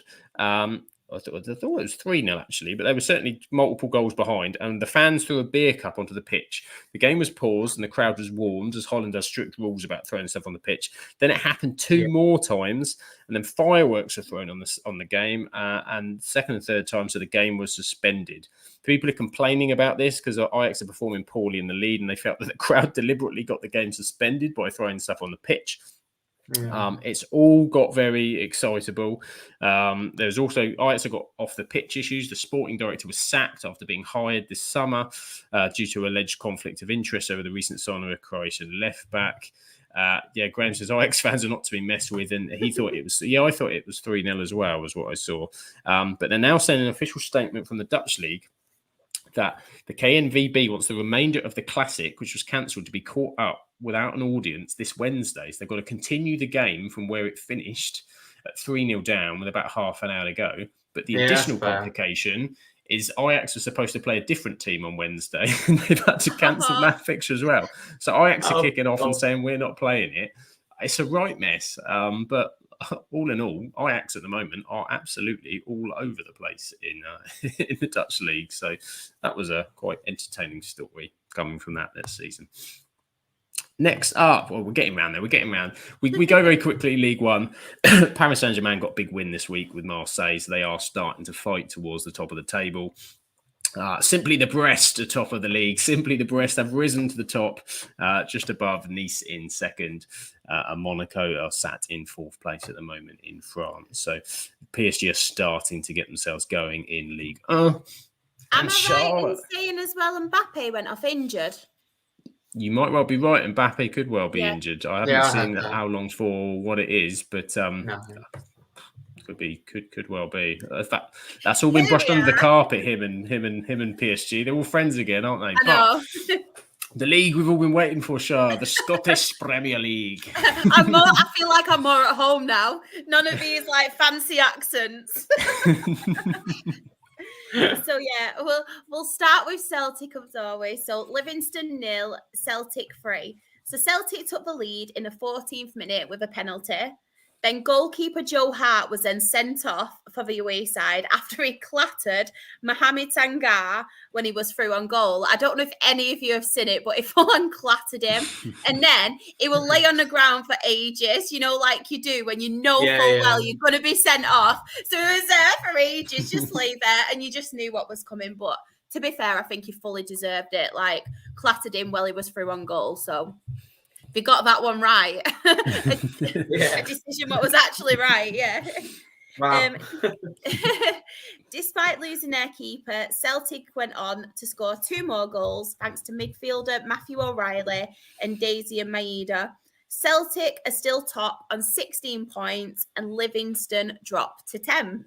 I thought it was 3-0 actually, but they were certainly multiple goals behind, and the fans threw a beer cup onto the pitch. The game was paused and the crowd was warned, as Holland has strict rules about throwing stuff on the pitch. Then it happened 2 more times, and then fireworks were thrown on the game, and second and third time, so the game was suspended. People are complaining about this because Ajax are performing poorly in the lead, and they felt that the crowd deliberately got the game suspended by throwing stuff on the pitch. It's all got very excitable. There's also Ajax got off the pitch issues. The sporting director was sacked after being hired this summer due to alleged conflict of interest over the recent signing of a Croatian left back. Graham says Ajax fans are not to be messed with, and he thought it was. I thought it was 3-0 as well, was what I saw. But they're now sending an official statement from the Dutch League that the KNVB wants the remainder of the Classic, which was cancelled, to be caught up without an audience this Wednesday. So they've got to continue the game from where it finished at 3-0 down with about half an hour to go. But the additional complication is Ajax was supposed to play a different team on Wednesday, and they've had to cancel that fixture as well. So Ajax are kicking off and saying we're not playing it. It's a right mess. But all in all, Ajax at the moment are absolutely all over the place in the Dutch league. So that was a quite entertaining story coming from that this season. Next up, we're getting around there. We go very quickly. Ligue 1. Paris Saint-Germain got a big win this week with Marseille, so they are starting to fight towards the top of the table. Simply the Brest, atop of the league. Simply the Brest have risen to the top, just above Nice in second. And Monaco are sat in 4th place at the moment in France. So PSG are starting to get themselves going in Ligue 1. Am I right in saying as well Mbappe went off injured? You might well be right. Mbappe could well be injured. I haven't seen how long for, what it is, but could well be. In fact, that's all been brushed under the carpet. Him and PSG. They're all friends again, aren't they? I know. The league we've all been waiting for, Shah, the Scottish Premier League. I feel like I'm more at home now. None of these fancy accents. So we'll start with Celtic as always. So Livingston 0, Celtic 3. So Celtic took the lead in the 14th minute with a penalty. Then goalkeeper Joe Hart was then sent off for the away side after he clattered Mohamed Tangar when he was through on goal. I don't know if any of you have seen it, but he full on clattered him. And then he will lay on the ground for ages, like you do when you know full well you're going to be sent off. So he was there for ages, just lay there, and you just knew what was coming. But to be fair, I think he fully deserved it. Like, clattered him while he was through on goal. So they got that one right. A decision what was actually right, yeah. Wow. Despite losing their keeper, Celtic went on to score 2 more goals thanks to midfielder Matthew O'Reilly and Daisy and Maeda. Celtic are still top on 16 points and Livingston dropped to 10th.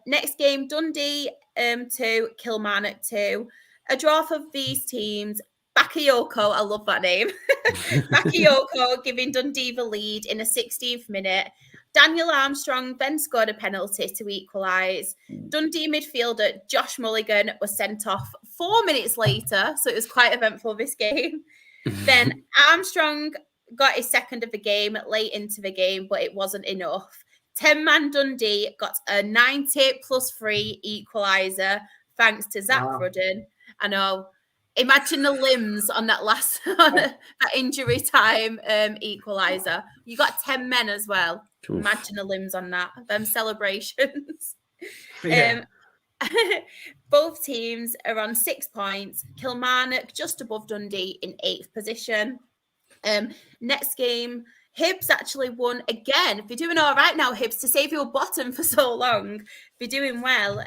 Next game, Dundee 2, Kilmarnock 2. A draw for these teams. Bakayoko, I love that name. Bakayoko giving Dundee the lead in the 16th minute. Daniel Armstrong then scored a penalty to equalise. Dundee midfielder Josh Mulligan was sent off 4 minutes later, so it was quite eventful, this game. Then Armstrong got his second of the game late into the game, but it wasn't enough. 10-man Dundee got a 90+3 equaliser thanks to Zach Rudden. I know. Imagine the limbs on that last that injury time equaliser. You got 10 men as well. Oof. Imagine the limbs on that. Them celebrations. Yeah. Both teams are on 6 points. Kilmarnock just above Dundee in 8th position. Next game, Hibs actually won again. If you're doing all right now, Hibs, to save your bottom for so long, if you're doing well.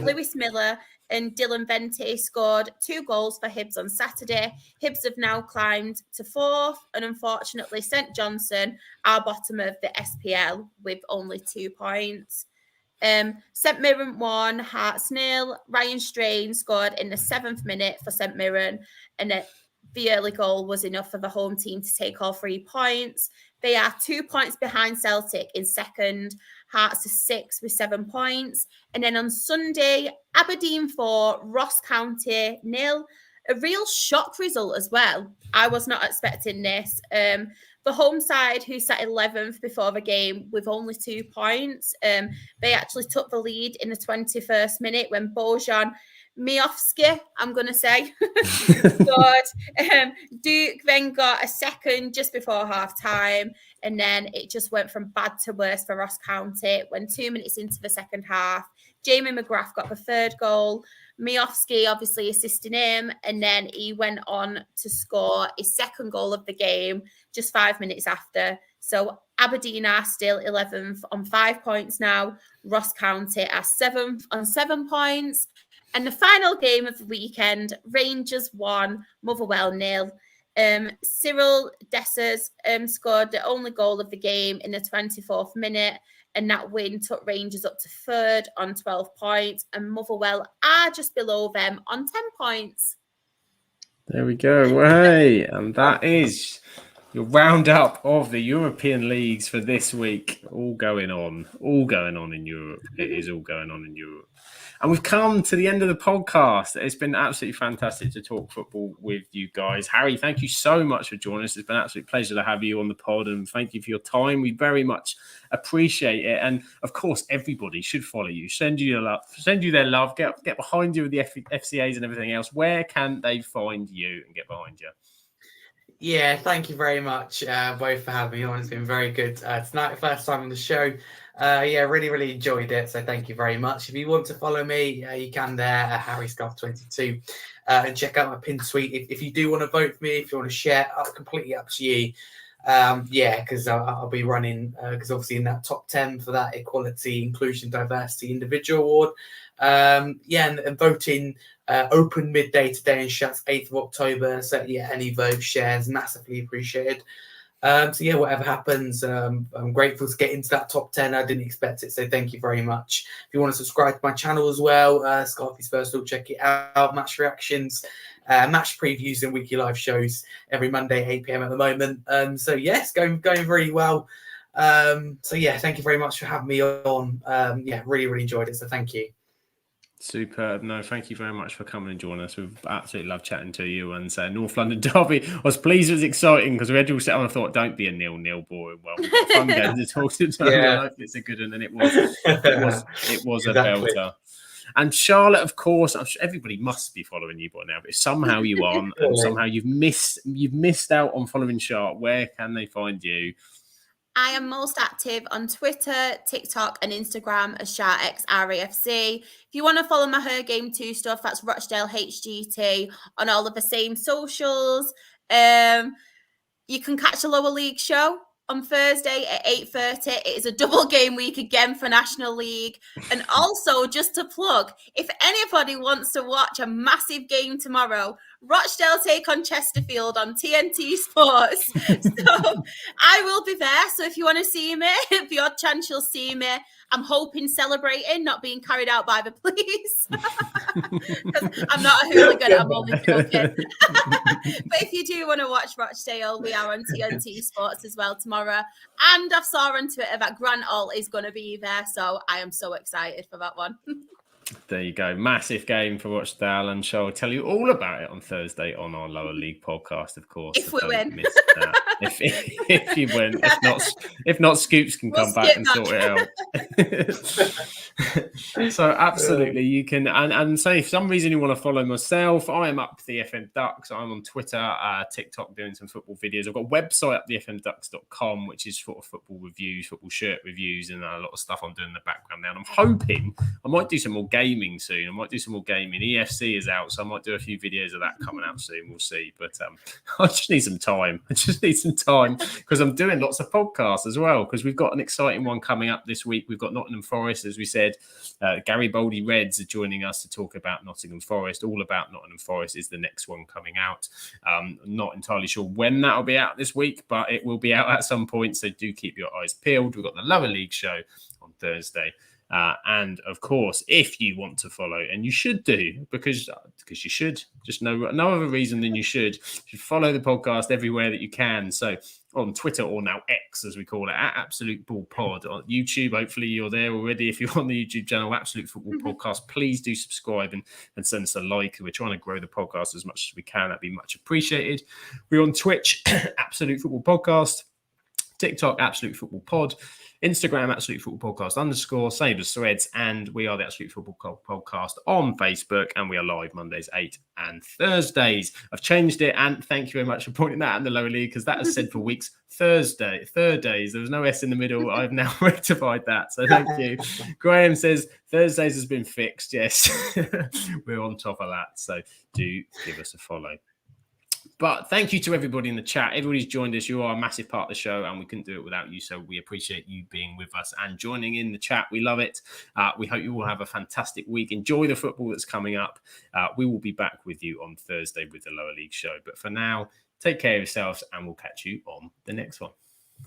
Lewis Miller and Dylan Vente scored 2 goals for Hibs on Saturday. Hibs have now climbed to 4th, and unfortunately, St Johnstone are bottom of the SPL with only 2 points. St Mirren won, Hearts 0. Ryan Strain scored in the 7th minute for St Mirren, and the early goal was enough for the home team to take all 3 points. They are 2 points behind Celtic in second. Hearts are 6 with 7 points. And then on Sunday, Aberdeen 4, Ross County 0. A real shock result as well. I was not expecting this. The home side, who sat 11th before the game with only 2 points, they actually took the lead in the 21st minute when Bojan Miofsky, I'm going to say, scored. Duke then got a second just before half-time, and then it just went from bad to worse for Ross County when 2 minutes into the second half, Jamie McGrath got the 3rd goal. Miofsky obviously assisting him, and then he went on to score his 2nd goal of the game just 5 minutes after. So Aberdeen are still 11th on 5 points now. Ross County are 7th on 7 points. And the final game of the weekend, Rangers 1, Motherwell 0. Cyril Dessers scored the only goal of the game in the 24th minute, and that win took Rangers up to 3rd on 12 points, and Motherwell are just below them on 10 points. There we go. Well, hey, and that is your roundup of the European leagues for this week. All going on in Europe. It is all going on in Europe. And we've come to the end of the podcast. It's been absolutely fantastic to talk football with you guys. Harry, thank you so much for joining us. It's been an absolute pleasure to have you on the pod, and thank you for your time. We very much appreciate it. And of course, everybody should follow you. Send you their love, get behind you with the FCAs and everything else. Where can they find you and get behind you? Yeah, thank you very much, both, for having me on. It's been very good tonight, first time on the show. Really enjoyed it. So thank you very much. If you want to follow me, you can there at Harry Scarfe 22 and check out my pin tweet. If you do want to vote for me, if you want to share, completely up to you. Because I'll be running, because obviously in that top 10 for that Equality, Inclusion, Diversity Individual Award. And voting open midday today and shuts 8th of October. So any vote shares massively appreciated. Whatever happens, I'm grateful to get into that top 10. I didn't expect it, so thank you very much. If you want to subscribe to my channel as well, Scarfe's First Look, check it out. Match reactions, match previews, and weekly live shows every Monday, 8 p.m. at the moment. It's going really well. Thank you very much for having me on. Really enjoyed it. So thank you. Superb. No, thank you very much for coming and joining us. We've absolutely loved chatting to you. And North London Derby, I was pleased it was exciting because we had all set on. I thought, don't be a 0-0 boring. Well, we've got a fun game to talk to. Yeah. Hopefully it's a good one. And it was Exactly. a belter. And Charlotte, of course, I'm sure everybody must be following you by now, but if somehow you aren't and somehow you've missed out on following Charlotte, where can they find you? I am most active on Twitter, TikTok, and Instagram as SharXRAFC. If you want to follow my Her Game 2 stuff, that's Rochdale HGT on all of the same socials. You can catch a lower league show on Thursday at 8:30. It is a double game week again for National League. And also, just to plug, if anybody wants to watch a massive game tomorrow, Rochdale take on Chesterfield on TNT Sports. So I will be there. So if you want to see me, the odd chance you'll see me. I'm hoping celebrating, not being carried out by the police. Because I'm not a hooligan, I'm only joking. But if you do want to watch Rochdale, we are on TNT Sports as well tomorrow. And I've saw on Twitter that Grant Alt is going to be there. So I am so excited for that one. There you go. Massive game for Rochdale, and I'll tell you all about it on Thursday on our Lower League podcast, of course. If we win. Miss that. If you win. If not, Scoops can come back and sort it out. So absolutely, you can. And say if for some reason you want to follow myself, I am up the FM Ducks. I'm on Twitter, TikTok, doing some football videos. I've got a website up thefmducks.com, which is sort of football reviews, football shirt reviews, and a lot of stuff I'm doing in the background now. And I'm hoping I might do some more gaming soon. I might do some more gaming. EFC is out, so I might do a few videos of that coming out soon. We'll see. But I just need some time. Because I'm doing lots of podcasts as well, because we've got an exciting one coming up this week. We've got Nottingham Forest, as we said. Gary Boldy Reds are joining us to talk about Nottingham Forest. All about Nottingham Forest is the next one coming out. Not entirely sure when that'll be out this week, but it will be out at some point, so do keep your eyes peeled. We've got the Lower League show on Thursday. And of course, if you want to follow, and you should do, because you should, just no other reason than you should follow the podcast everywhere that you can. So on Twitter, or now X as we call it, at Absolute Ball Pod. On YouTube, hopefully you're there already. If you're on the YouTube channel, Absolute Football Podcast, please do subscribe and send us a like. We're trying to grow the podcast as much as we can. That'd be much appreciated. We're on Twitch, Absolute Football Podcast. TikTok, Absolute Football Pod. Instagram, Absolute Football Podcast _ same as Threads, and we are the Absolute Football Podcast on Facebook, and we are live Mondays 8 and Thursdays. I've changed it, and thank you very much for pointing that out in the Lower League, because that has said for weeks third days. There was no S in the middle. I've now rectified that, so thank you. Graham says Thursdays has been fixed. Yes, we're on top of that, so do give us a follow. But thank you to everybody in the chat. Everybody's joined us. You are a massive part of the show, and we couldn't do it without you. So we appreciate you being with us and joining in the chat. We love it. We hope you all have a fantastic week. Enjoy the football that's coming up. We will be back with you on Thursday with the Lower League show. But for now, take care of yourselves, and we'll catch you on the next one.